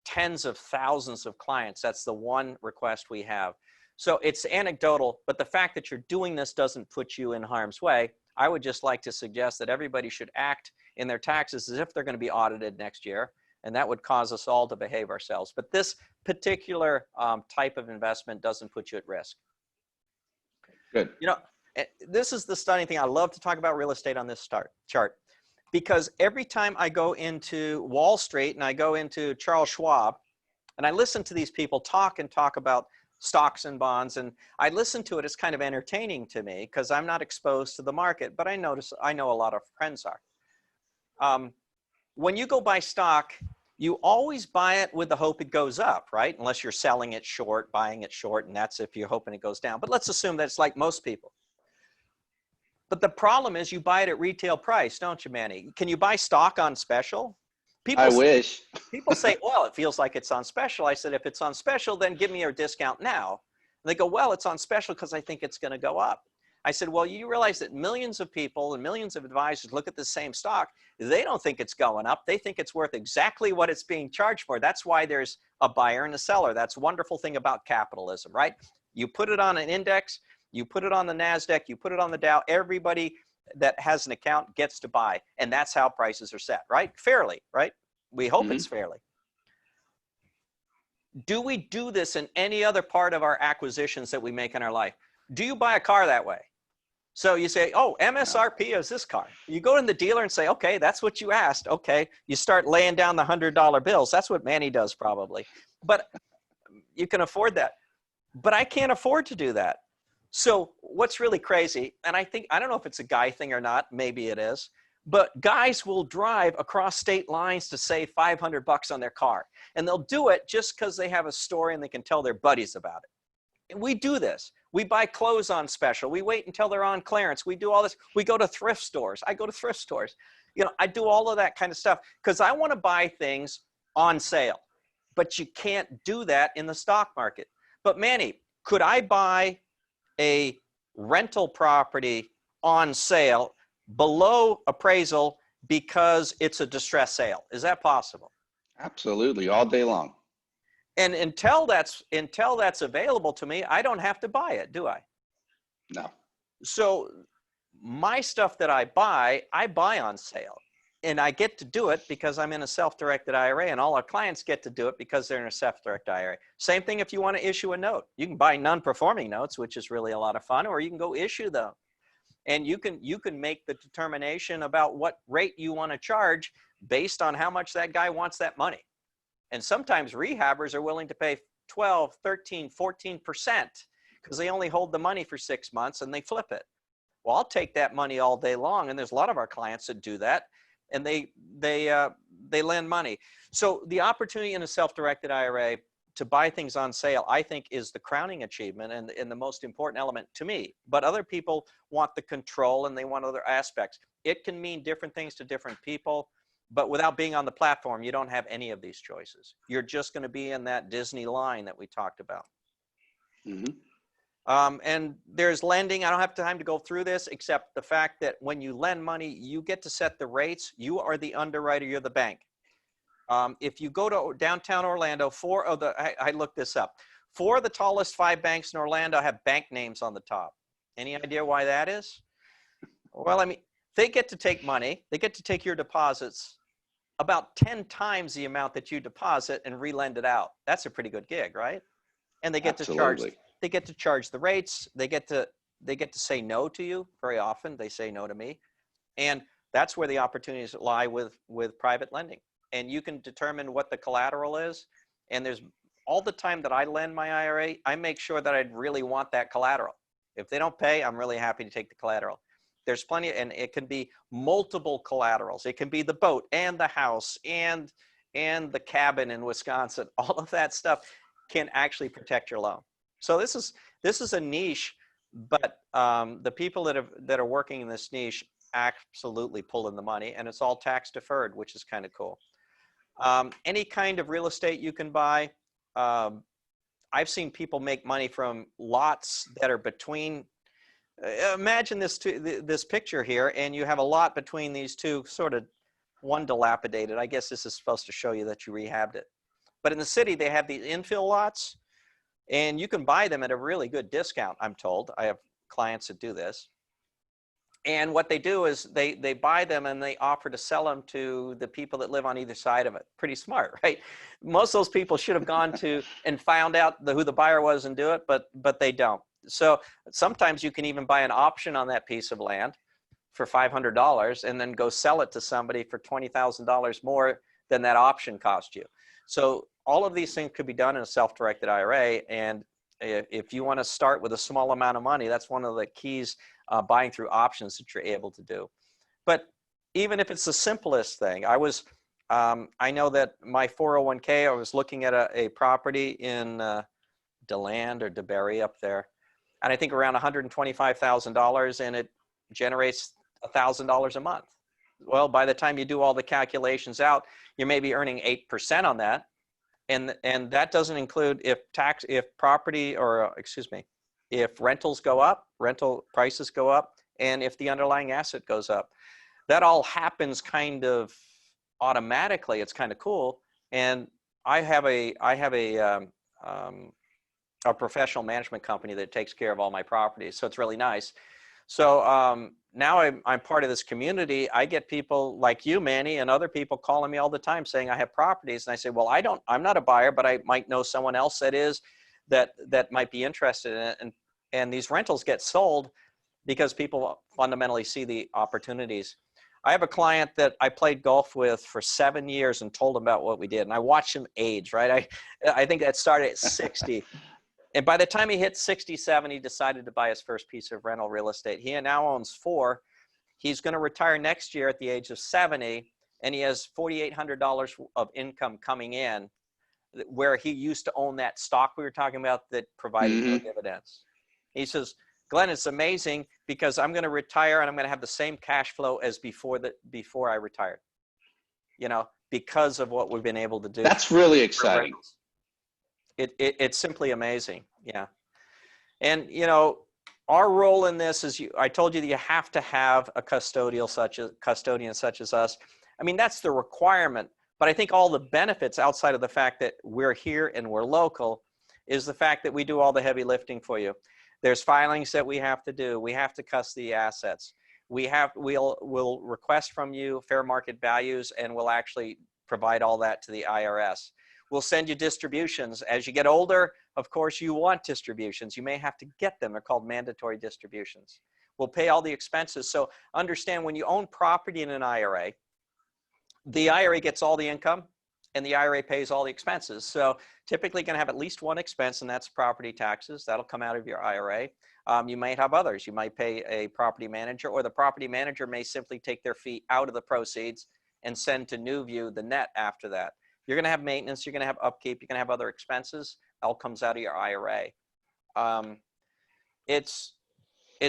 tens of thousands of clients. That's the one request we have. So it's anecdotal, but the fact that you're doing this doesn't put you in harm's way. I would just like to suggest that everybody should act in their taxes as if they're going to be audited next year, and that would cause us all to behave ourselves. But this particular type of investment doesn't put you at risk. Good. You know, this is the stunning thing. I love to talk about real estate on this chart, because every time I go into Wall Street and I go into Charles Schwab and I listen to these people talk about stocks and bonds, and I listen to it, it's kind of entertaining to me because I'm not exposed to the market, but I know a lot of friends are. When you go buy stock, you always buy it with the hope it goes up, right? Unless you're selling it short, buying it short, and that's if you're hoping it goes down. But let's assume that it's like most people. But the problem is you buy it at retail price, don't you, Manny? Can you buy stock on special? I wish. People say, well, it feels like it's on special. I said, if it's on special, then give me your discount now. And they go, well, it's on special because I think it's going to go up. I said, well, you realize that millions of people and millions of advisors look at the same stock. They don't think it's going up. They think it's worth exactly what it's being charged for. That's why there's a buyer and a seller. That's a wonderful thing about capitalism, right? You put it on an index, you put it on the NASDAQ, you put it on the Dow, everybody that has an account gets to buy. And that's how prices are set, right? Fairly, right? We hope it's fairly. Do we do this in any other part of our acquisitions that we make in our life? Do you buy a car that way? So you say, oh, MSRP is this car. You go to the dealer and say, okay, that's what you asked. Okay. You start laying down the $100 bills. That's what Manny does probably. But you can afford that. But I can't afford to do that. So what's really crazy, and I don't know if it's a guy thing or not, maybe it is, but guys will drive across state lines to save $500 on their car. And they'll do it just because they have a story and they can tell their buddies about it. And we do this. We buy clothes on special. We wait until they're on clearance. We do all this. We go to thrift stores. I go to thrift stores. You know, I do all of that kind of stuff because I want to buy things on sale. But you can't do that in the stock market. But Manny, could I buy a rental property on sale below appraisal because it's a distressed sale? Is that possible? Absolutely, all day long. And until that's available to me, I don't have to buy it, do I? No. So my stuff that I buy on sale. And I get to do it because I'm in a self-directed IRA, and all our clients get to do it because they're in a self-directed IRA. Same thing if you want to issue a note. You can buy non-performing notes, which is really a lot of fun, or you can go issue them. And you can make the determination about what rate you want to charge based on how much that guy wants that money. And sometimes rehabbers are willing to pay 12, 13, 14% because they only hold the money for 6 months and they flip it. Well, I'll take that money all day long. And there's a lot of our clients that do that. And they lend money. So the opportunity in a self-directed IRA to buy things on sale, I think, is the crowning achievement and the most important element to me. But other people want the control and they want other aspects. It can mean different things to different people, but without being on the platform, you don't have any of these choices. You're just going to be in that Disney line that we talked about. Mm-hmm. And there's lending. I don't have time to go through this, except the fact that when you lend money, you get to set the rates. You are the underwriter. You're the bank. If you go to downtown Orlando, I looked this up. 4 of the tallest 5 banks in Orlando have bank names on the top. Any idea why that is? Well, I mean, they get to take money. They get to take your deposits about 10 times the amount that you deposit and re-lend it out. That's a pretty good gig, right? And they get to charge. They get to charge the rates. They get to say no to you. Very often they say no to me. And That's where the opportunities lie with private lending. And you can determine what the collateral is. And there's all the time that I lend my IRA, I make sure that I'd really want that collateral. If they don't pay, I'm really happy to take the collateral. There's plenty, and it can be multiple collaterals. It can be the boat and the house and the cabin in Wisconsin. All of that stuff can actually protect your loan. So this is a niche, but the people that are working in this niche absolutely pull in the money, and it's all tax deferred, which is kind of cool. Any kind of real estate you can buy. I've seen people make money from lots that are between. Imagine this picture here, and you have a lot between these two, sort of one dilapidated. I guess this is supposed to show you that you rehabbed it. But in the city, they have these infill lots, and you can buy them at a really good discount, I'm told. I have clients that do this. And what they do is they buy them and they offer to sell them to the people that live on either side of it. Pretty smart, right? Most of those people should have gone to and found out who the buyer was and do it, but they don't. So sometimes you can even buy an option on that piece of land for $500 and then go sell it to somebody for $20,000 more than that option cost you. So all of these things could be done in a self-directed IRA. And if you want to start with a small amount of money, that's one of the keys, buying through options that you're able to do. But even if it's the simplest thing, I know that my 401k, I was looking at a property in DeLand or DeBerry up there, and I think around $125,000, and it generates $1,000 a month. Well, by the time you do all the calculations out, you may be earning 8% on that. And that doesn't include if rentals go up, rental prices go up, and if the underlying asset goes up. That all happens kind of automatically. It's kind of cool. And I have a professional management company that takes care of all my properties, so it's really nice. So now I'm part of this community. I get people like you, Manny, and other people calling me all the time saying I have properties, and I say, well, I'm not a buyer, but I might know someone else that is, that might be interested in it. And these rentals get sold because people fundamentally see the opportunities. I have a client that I played golf with for 7 years and told him about what we did, and I watched him age, right? I think that started at 60. And by the time he hit 67, he decided to buy his first piece of rental real estate. He now owns 4. He's going to retire next year at the age of 70, and he has $4,800 of income coming in, where he used to own that stock we were talking about that provided no dividends. He says, Glenn, it's amazing because I'm going to retire and I'm going to have the same cash flow as before I retired, because of what we've been able to do. That's really exciting. It's simply amazing. Yeah. And, our role in this is, I told you that you have to have a custodian such as us. I mean, that's the requirement, but I think all the benefits outside of the fact that we're here and we're local is the fact that we do all the heavy lifting for you. There's filings that we have to do. We have to custody assets. We'll request from you fair market values, and we'll actually provide all that to the IRS. We'll send you distributions. As you get older, of course, you want distributions. You may have to get them. They're called mandatory distributions. We'll pay all the expenses. So understand, when you own property in an IRA, the IRA gets all the income and the IRA pays all the expenses. So typically going to have at least one expense, and that's property taxes. That'll come out of your IRA. You might have others. You might pay a property manager, or the property manager may simply take their fee out of the proceeds and send to NuView the net after that. You're going to have maintenance. You're going to have upkeep. You're going to have other expenses. All comes out of your IRA. It's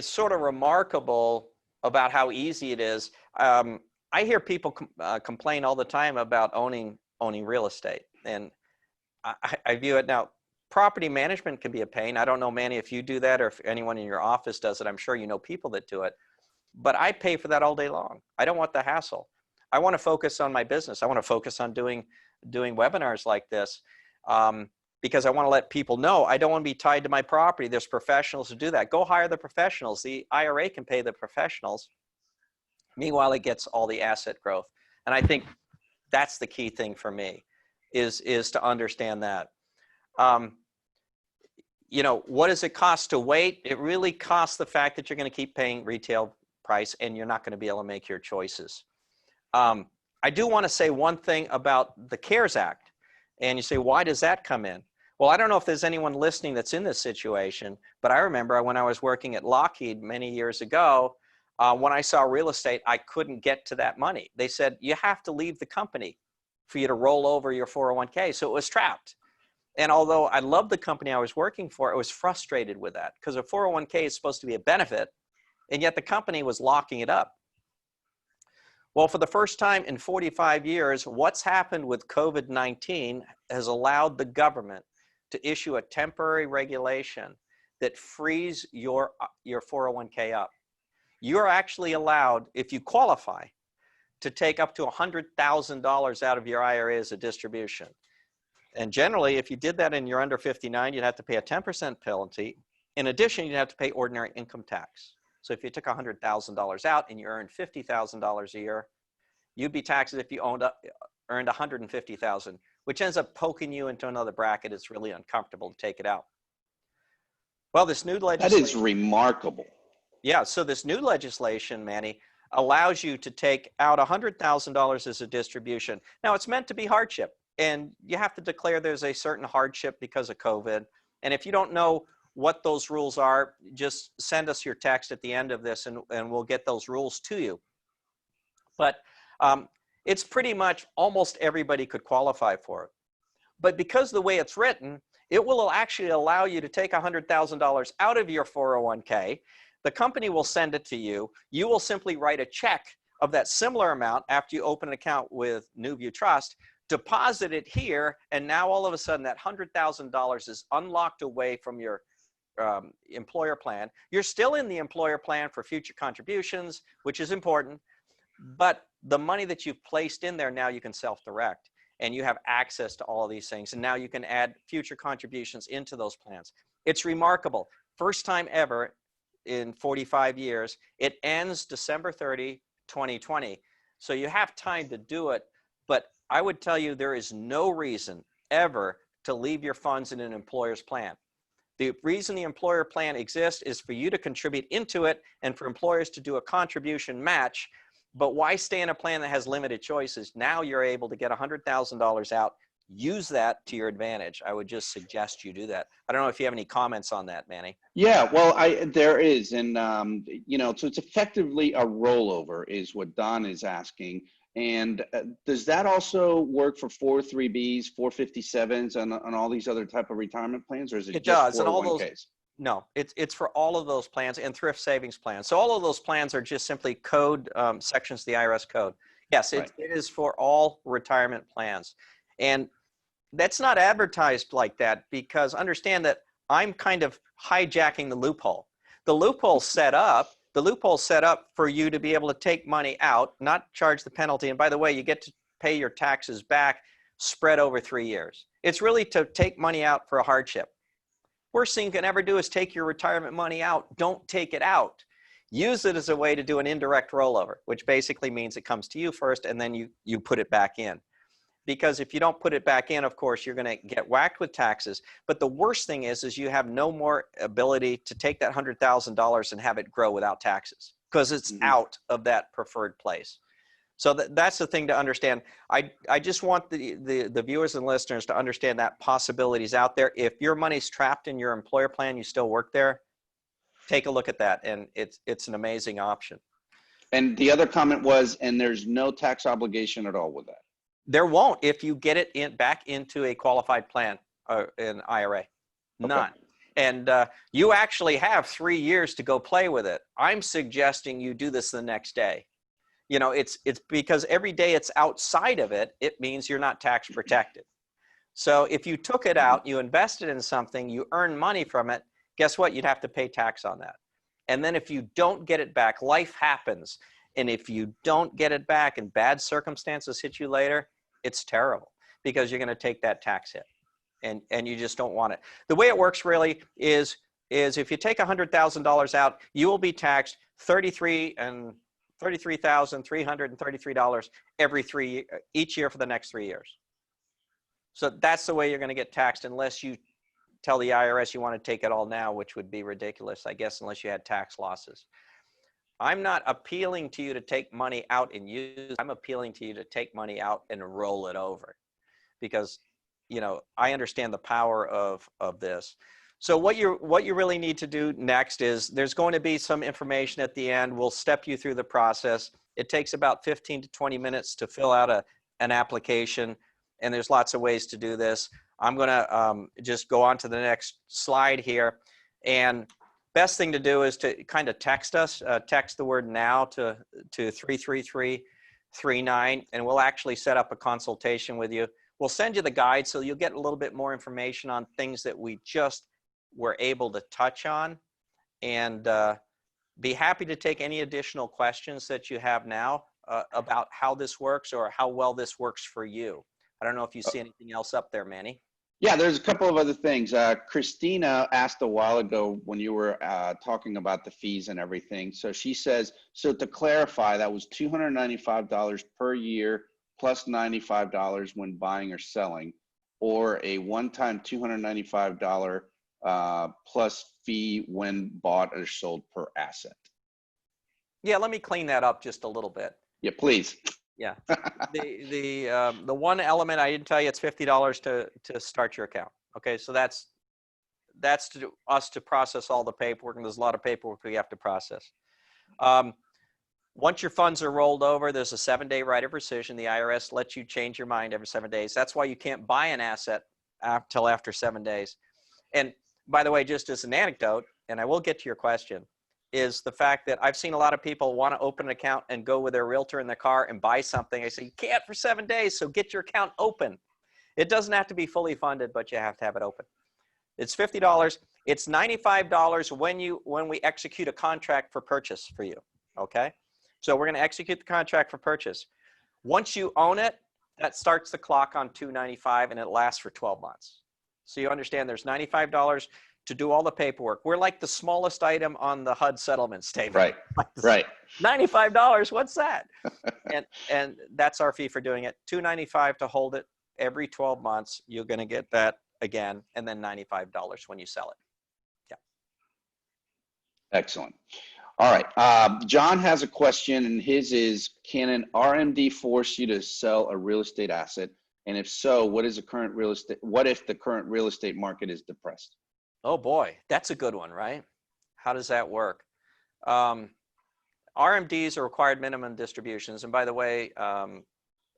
sort of remarkable about how easy it is. I hear people complain all the time about owning real estate, and I view it now. Property management can be a pain. I don't know, Manny, if you do that or if anyone in your office does it. I'm sure you know people that do it, but I pay for that all day long. I don't want the hassle. I want to focus on my business. I want to focus on doing webinars like this, because I want to let people know I don't want to be tied to my property. There's professionals who do that. Go hire the professionals. The IRA can pay the professionals. Meanwhile, it gets all the asset growth. And I think that's the key thing for me is to understand that. What does it cost to wait? It really costs the fact that you're going to keep paying retail price, and you're not going to be able to make your choices. I do want to say one thing about the CARES Act. And you say, why does that come in? Well, I don't know if there's anyone listening that's in this situation, but I remember when I was working at Lockheed many years ago, when I saw real estate, I couldn't get to that money. They said, you have to leave the company for you to roll over your 401k. So it was trapped. And although I loved the company I was working for, I was frustrated with that because a 401k is supposed to be a benefit, and yet the company was locking it up. Well, for the first time in 45 years, what's happened with COVID-19 has allowed the government to issue a temporary regulation that frees your 401k up. You're actually allowed, if you qualify, to take up to $100,000 out of your IRA as a distribution. And generally, if you did that and you're under 59, you'd have to pay a 10% penalty. In addition, you'd have to pay ordinary income tax. So if you took $100,000 out and you earned $50,000 a year, you'd be taxed if you earned $150,000, which ends up poking you into another bracket. It's really uncomfortable to take it out. Well, this new legislation— That is remarkable. Yeah, so this new legislation, Manny, allows you to take out $100,000 as a distribution. Now, it's meant to be hardship, and you have to declare there's a certain hardship because of COVID. And if you don't know what those rules are, just send us your text at the end of this, and we'll get those rules to you. But it's pretty much almost everybody could qualify for it. But because the way it's written, it will actually allow you to take $100,000 out of your 401k. The company will send it to you. You will simply write a check of that similar amount after you open an account with NuView Trust, deposit it here, and now all of a sudden that $100,000 is unlocked away from your employer plan. You're still in the employer plan for future contributions, which is important, but the money that you've placed in there, now you can self-direct, and you have access to all of these things, and now you can add future contributions into those plans. It's remarkable. First time ever in 45 years. It ends December 30, 2020. So you have time to do it, but I would tell you there is no reason ever to leave your funds in an employer's plan. The reason the employer plan exists is for you to contribute into it and for employers to do a contribution match. But why stay in a plan that has limited choices? Now you're able to get $100,000 out. Use that to your advantage. I would just suggest you do that. I don't know if you have any comments on that, Manny. Yeah, well, there is, and so it's effectively a rollover, is what Don is asking. And does that also work for 403Bs, 457s, and all these other type of retirement plans, or is it just 401ks? And all those. No, it's for all of those plans and thrift savings plans. So all of those plans are just simply code sections of the IRS code. Yes, it is for all retirement plans. And that's not advertised like that, because understand that I'm kind of hijacking the loophole. The loophole's set up for you to be able to take money out, not charge the penalty. And by the way, you get to pay your taxes back spread over 3 years. It's really to take money out for a hardship. Worst thing you can ever do is take your retirement money out. Don't take it out. Use it as a way to do an indirect rollover, which basically means it comes to you first and then you put it back in. Because if you don't put it back in, of course, you're going to get whacked with taxes. But the worst thing is you have no more ability to take that $100,000 and have it grow without taxes, because it's out of that preferred place. So that's the thing to understand. I just want the viewers and listeners to understand that possibilities out there. If your money's trapped in your employer plan, you still work there, take a look at that, and it's an amazing option. And the other comment was, and there's no tax obligation at all with that. There won't if you get it back into a qualified plan, an IRA. None. Okay. And you actually have 3 years to go play with it. I'm suggesting you do this the next day. You know, it's because every day it's outside of it, it means you're not tax protected. So if you took it out, you invested in something, you earn money from it, guess what? You'd have to pay tax on that. And then if you don't get it back, life happens. And if you don't get it back and bad circumstances hit you later, it's terrible, because you're going to take that tax hit, and you just don't want it. The way it works really is if you take $100,000 out, you will be taxed $33,333 each year for the next 3 years. So that's the way you're going to get taxed, unless you tell the IRS you want to take it all now, which would be ridiculous, I guess, unless you had tax losses. I'm not appealing to you to take money out and use. I'm appealing to you to take money out and roll it over, because, you know, I understand the power of this. So what you really need to do next is, there's going to be some information at the end. We'll step you through the process. It takes about 15 to 20 minutes to fill out an application, and there's lots of ways to do this. I'm going to just go on to the next slide here, and best thing to do is to kind of text us. Text the word NOW to 33339, and we'll actually set up a consultation with you. We'll send you the guide, so you'll get a little bit more information on things that we just were able to touch on, and be happy to take any additional questions that you have now about how this works or how well this works for you. I don't know if you see anything else up there, Manny. Yeah, there's a couple of other things. Christina asked a while ago when you were talking about the fees and everything. So she says, so to clarify, that was $295 per year plus $95 when buying or selling, or a one-time $295 plus fee when bought or sold per asset. Yeah, let me clean that up just a little bit. Yeah, please. Yeah, the one element I didn't tell you, it's $50 to start your account. Okay, so that's to us to process all the paperwork, and there's a lot of paperwork we have to process. Once your funds are rolled over, there's a 7-day right of rescission. The IRS lets you change your mind every 7 days. That's why you can't buy an asset till after 7 days. And by the way, just as an anecdote, and I will get to your question, is the fact that I've seen a lot of people want to open an account and go with their realtor in their car and buy something. I say, you can't for 7 days, so get your account open. It doesn't have to be fully funded, but you have to have it open. It's $50. It's $95 when we execute a contract for purchase for you, okay? So we're going to execute the contract for purchase. Once you own it, that starts the clock on $295, and it lasts for 12 months. So you understand there's $95 to do all the paperwork. We're like the smallest item on the HUD settlement statement. Right. $95, what's that? and that's our fee for doing it. $295 to hold it. Every 12 months, you're going to get that again, and then $95 when you sell it. Yeah. Excellent. All right. John has a question, and his is, can an RMD force you to sell a real estate asset? And if so, what if the current real estate market is depressed? Oh boy, that's a good one, right? How does that work? RMDs are required minimum distributions. And by the way,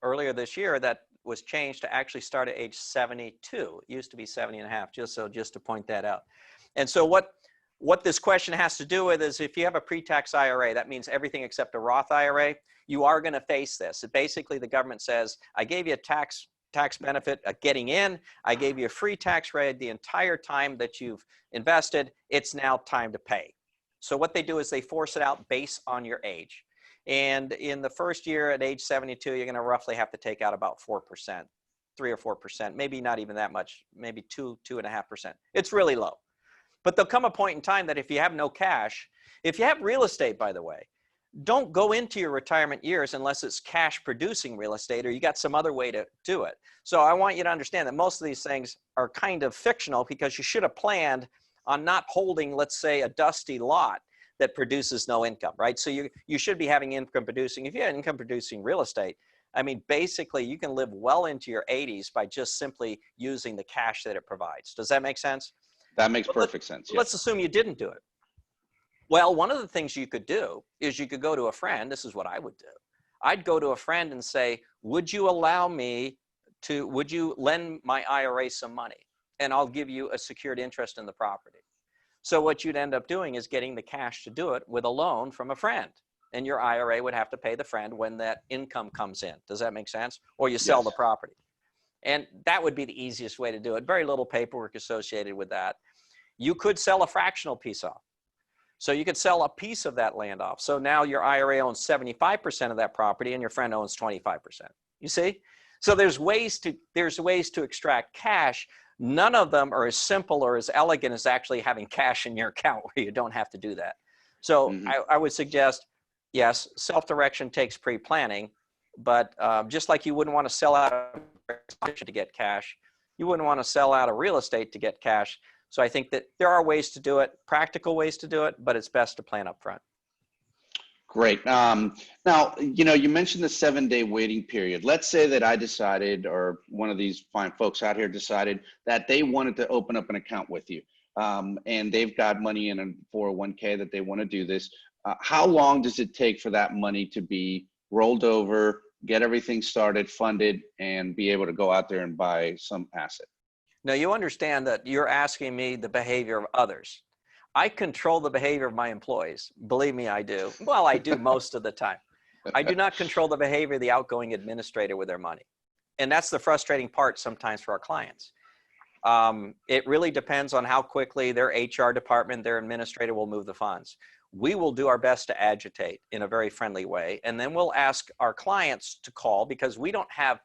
earlier this year, that was changed to actually start at age 72. It used to be 70 and a half, just to point that out. And so what this question has to do with is, if you have a pre-tax IRA, that means everything except a Roth IRA, you are going to face this. Basically, the government says, I gave you a tax benefit of getting in. I gave you a free tax rate the entire time that you've invested. It's now time to pay. So what they do is they force it out based on your age. And in the first year at age 72, you're going to roughly have to take out about 4%, 3 or 4%, maybe not even that much, maybe 2.5%. It's really low. But there'll come a point in time that if you have no cash, if you have real estate, by the way, don't go into your retirement years unless it's cash producing real estate or you got some other way to do it. So I want you to understand that most of these things are kind of fictional, because you should have planned on not holding, let's say, a dusty lot that produces no income, right? So you should be having income producing. If you have income producing real estate, I mean, basically you can live well into your 80s by just simply using the cash that it provides. Does that make sense? That makes perfect sense. Let's assume you didn't do it. Well, one of the things you could do is you could go to a friend. This is what I would do. I'd go to a friend and say, would you lend my IRA some money? And I'll give you a secured interest in the property. So what you'd end up doing is getting the cash to do it with a loan from a friend. And your IRA would have to pay the friend when that income comes in. Does that make sense? Or you sell the property. And that would be the easiest way to do it. Very little paperwork associated with that. You could sell a fractional piece off. So you could sell a piece of that land off. So now your IRA owns 75% of that property and your friend owns 25%. You see? So there's ways to extract cash. None of them are as simple or as elegant as actually having cash in your account, where you don't have to do that. So I would suggest, yes, self-direction takes pre-planning, but just like you wouldn't want to sell out to get cash, you wouldn't want to sell out of real estate to get cash. So I think that there are ways to do it, practical ways to do it, but it's best to plan up front. Great. Now, you mentioned the 7-day waiting period. Let's say that I decided, or one of these fine folks out here decided that they wanted to open up an account with you, and they've got money in a 401k that they want to do this. How long does it take for that money to be rolled over, get everything started, funded, and be able to go out there and buy some asset? Now, you understand that you're asking me the behavior of others. I control the behavior of my employees. Believe me, I do. Well, I do most of the time. I do not control the behavior of the outgoing administrator with their money. And that's the frustrating part sometimes for our clients. It really depends on how quickly their HR department, their administrator will move the funds. We will do our best to agitate in a very friendly way. And then we'll ask our clients to call, because we don't have,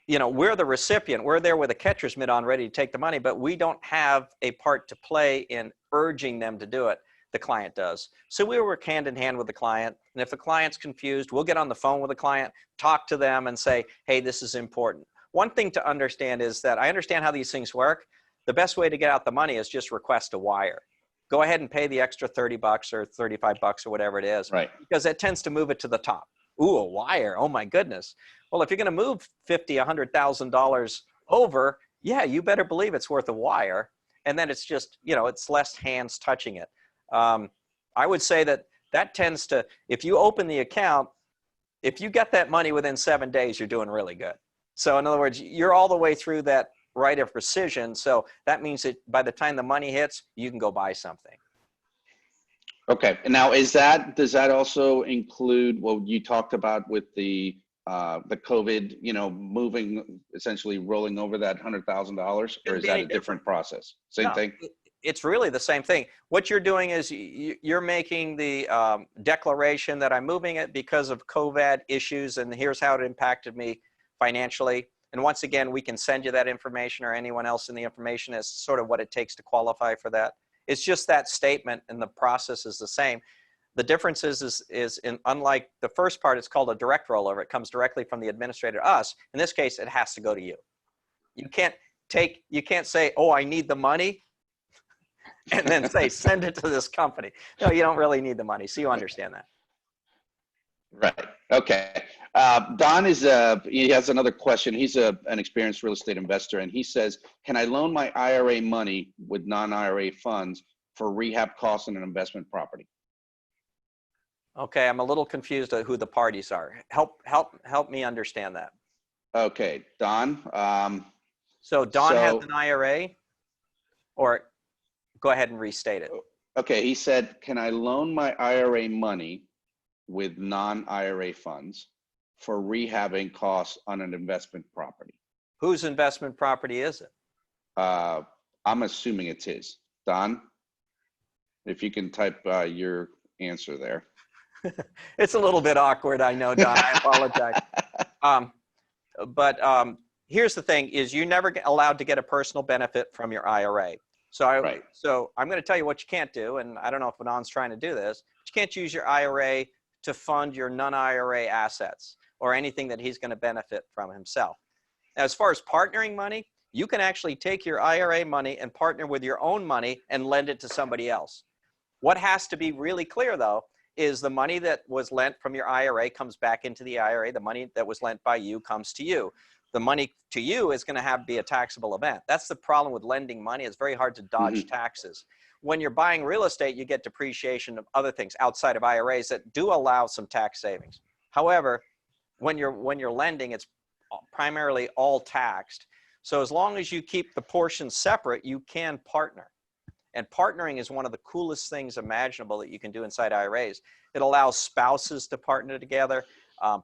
we're the recipient. We're there with a catcher's mitt on ready to take the money, but we don't have a part to play in urging them to do it. The client does. So we work hand in hand with the client. And if the client's confused, we'll get on the phone with the client, talk to them and say, hey, this is important. One thing to understand is that I understand how these things work. The best way to get out the money is just request a wire. Go ahead and pay the extra $30 or $35 or whatever it is, right? Because that tends to move it to the top. Ooh, a wire. Oh my goodness. Well, if you're going to move $50,000, $100,000 over, yeah, you better believe it's worth a wire. And then it's just, it's less hands touching it. I would say that tends to, if you open the account, if you get that money within 7 days, you're doing really good. So in other words, you're all the way through that right of precision. So that means that by the time the money hits, you can go buy something. Okay. And now does that also include what you talked about with the COVID, moving, essentially rolling over that $100,000, or is that a different process? Same thing? It's really the same thing. What you're doing is you're making the declaration that I'm moving it because of COVID issues, and here's how it impacted me financially. And once again, we can send you that information, or anyone else in the information, as sort of what it takes to qualify for that. It's just that statement, and the process is the same. The difference is unlike the first part, it's called a direct rollover. It comes directly from the administrator to us. In this case, it has to go to you. You can't say, oh, I need the money, and then say, send it to this company. No, you don't really need the money. So you understand that. Right. Okay. Don he has another question. He's an experienced real estate investor, and he says, can I loan my IRA money with non-IRA funds for rehab costs on an investment property? Okay. I'm a little confused at who the parties are. Help me understand that. Okay. Don. So Don has an IRA, or go ahead and restate it. Okay. He said, can I loan my IRA money with non-IRA funds for rehabbing costs on an investment property? Whose investment property is it? I'm assuming it's his. Don, if you can type your answer there. It's a little bit awkward, I know, Don. I apologize. But here's the thing: is you're never allowed to get a personal benefit from your IRA. So I'm going to tell you what you can't do, and I don't know if Don's trying to do this. But you can't use your IRA to fund your non-IRA assets or anything that he's going to benefit from himself. Now, as far as partnering money, you can actually take your IRA money and partner with your own money and lend it to somebody else. What has to be really clear, though, is the money that was lent from your IRA comes back into the IRA. The money that was lent by you comes to you. The money to you is going to be a taxable event. That's the problem with lending money. It's very hard to dodge taxes. When you're buying real estate, you get depreciation of other things outside of IRAs that do allow some tax savings. However, when you're lending, it's primarily all taxed. So as long as you keep the portions separate, you can partner. And partnering is one of the coolest things imaginable that you can do inside IRAs. It allows spouses to partner together,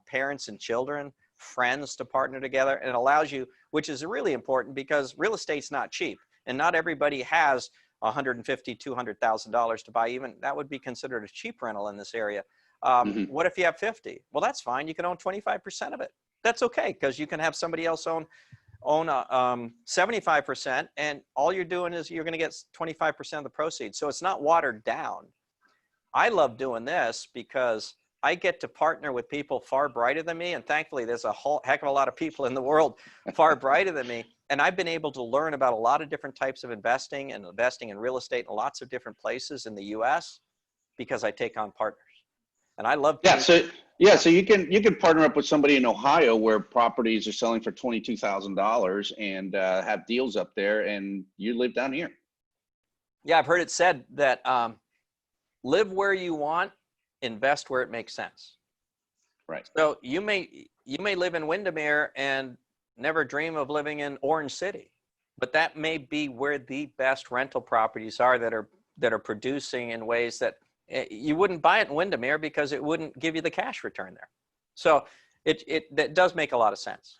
parents and children, friends to partner together, and it allows you, which is really important because real estate's not cheap, and not everybody has $150,000, $200,000 to buy. Even that would be considered a cheap rental in this area. What if you have 50? Well, that's fine. You can own 25% of it. That's okay, because you can have somebody else own 75%, and all you're doing is you're going to get 25% of the proceeds. So it's not watered down. I love doing this because I get to partner with people far brighter than me, and thankfully there's a whole heck of a lot of people in the world far brighter than me, and I've been able to learn about a lot of different types of investing and investing in real estate in lots of different places in the US because I take on partners. And I love Yeah. yeah. So you can partner up with somebody in Ohio where properties are selling for $22,000 and have deals up there, and you live down here. Yeah, I've heard it said that live where you want, invest where it makes sense. Right. So you may live in Windermere and never dream of living in Orange City, but that may be where the best rental properties are that are producing in ways that you wouldn't buy it in Windermere because it wouldn't give you the cash return there. So that does make a lot of sense.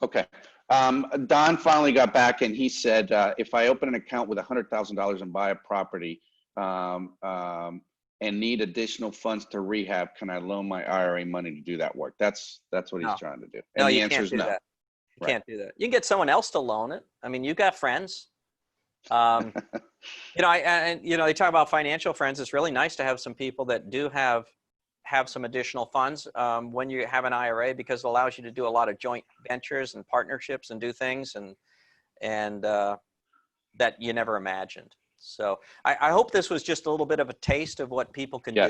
Okay. Don finally got back and he said, if I open an account with $100,000 and buy a property and need additional funds to rehab, can I loan my IRA money to do that work? That's what he's trying to do. And no, the you answer can't is do no. that. You can't do that. You can get someone else to loan it. I mean, you got friends. You know, they talk about financial friends. It's really nice to have some people that do have some additional funds when you have an IRA, because it allows you to do a lot of joint ventures and partnerships and do things and that you never imagined. So I hope this was just a little bit of a taste of what people can do.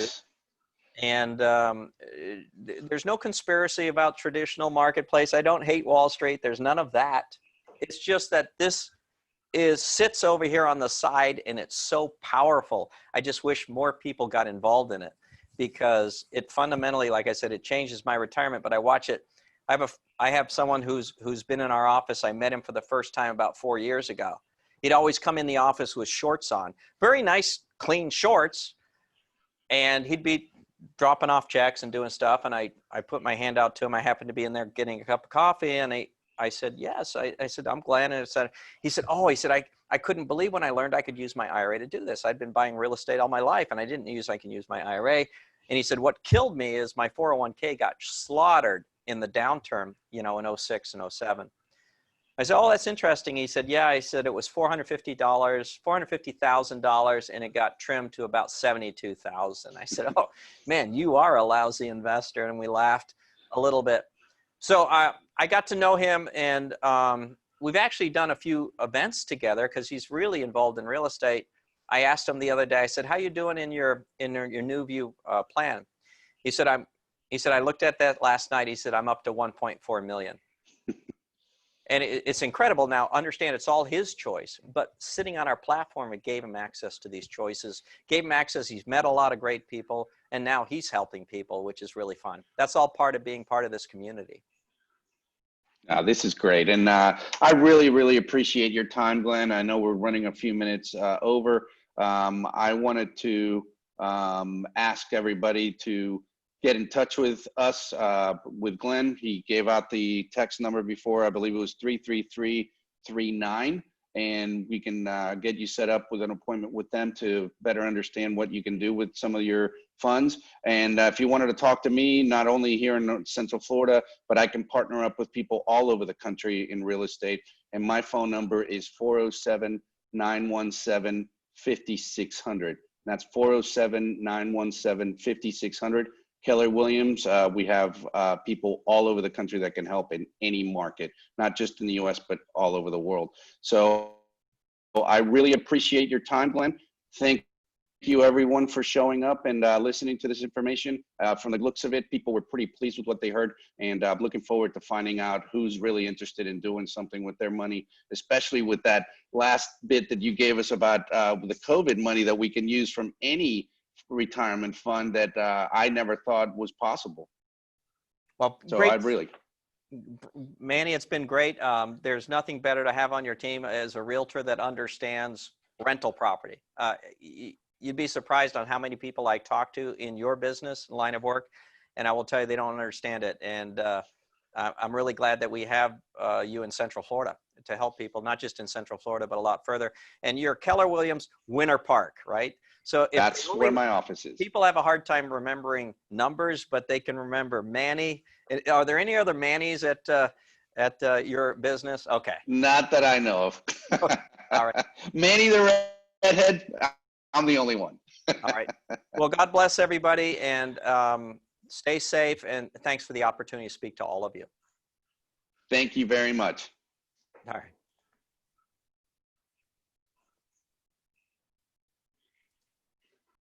And there's no conspiracy about traditional marketplace. I don't hate Wall Street. There's none of that. It's just that this sits over here on the side and it's so powerful. I just wish more people got involved in it, because it fundamentally, like I said, it changes my retirement. But I watch it. I have someone who's been in our office. I met him for the first time about 4 years ago. He'd always come in the office with shorts on, very nice, clean shorts, and he'd be dropping off checks and doing stuff. And I put my hand out to him. I happened to be in there getting a cup of coffee, and I said, yes. I said, I'm glad. And he said, oh, he said, I couldn't believe when I learned I could use my IRA to do this. I'd been buying real estate all my life, and I didn't I can use my IRA. And he said, what killed me is my 401k got slaughtered in the downturn, you know, in 06 and 07. I said, oh, that's interesting. He said, yeah. I said, it was $450,000, and it got trimmed to about $72,000. I said, oh, man, you are a lousy investor. And we laughed a little bit. So I got to know him, and we've actually done a few events together because he's really involved in real estate. I asked him the other day, I said, how you doing in your NuView plan? He said, I looked at that last night. He said, I'm up to 1.4 million. And it's incredible. Now, understand it's all his choice, but sitting on our platform, it gave him access to these choices, gave him access. He's met a lot of great people, and now he's helping people, which is really fun. That's all part of being part of this community. This is great. And I really, really appreciate your time, Glenn. I know we're running a few minutes over. I wanted to ask everybody to get in touch with us, with Glenn. He gave out the text number before. I believe it was 33339. And we can get you set up with an appointment with them to better understand what you can do with some of your funds. And if you wanted to talk to me, not only here in Central Florida, but I can partner up with people all over the country in real estate. And my phone number is 407-917-5600. That's 407-917-5600. Keller Williams, we have people all over the country that can help in any market, not just in the US, but all over the world. So I really appreciate your time, Glenn. Thank you everyone for showing up and listening to this information. From the looks of it, people were pretty pleased with what they heard, and I'm looking forward to finding out who's really interested in doing something with their money, especially with that last bit that you gave us about the COVID money that we can use from any retirement fund that I never thought was possible. Well, so great. Manny, it's been great. There's nothing better to have on your team as a realtor that understands rental property. You'd be surprised on how many people I talk to in your business line of work, and I will tell you they don't understand it. And I'm really glad that we have you in Central Florida to help people, not just in Central Florida, but a lot further. And you're Keller Williams Winter Park, right? So that's where my office is. People have a hard time remembering numbers, but they can remember Manny. Are there any other Mannys at your business? Okay. Not that I know of. Okay. All right. Manny the redhead, I'm the only one. All right. Well, God bless everybody, and stay safe, and thanks for the opportunity to speak to all of you. Thank you very much. All right.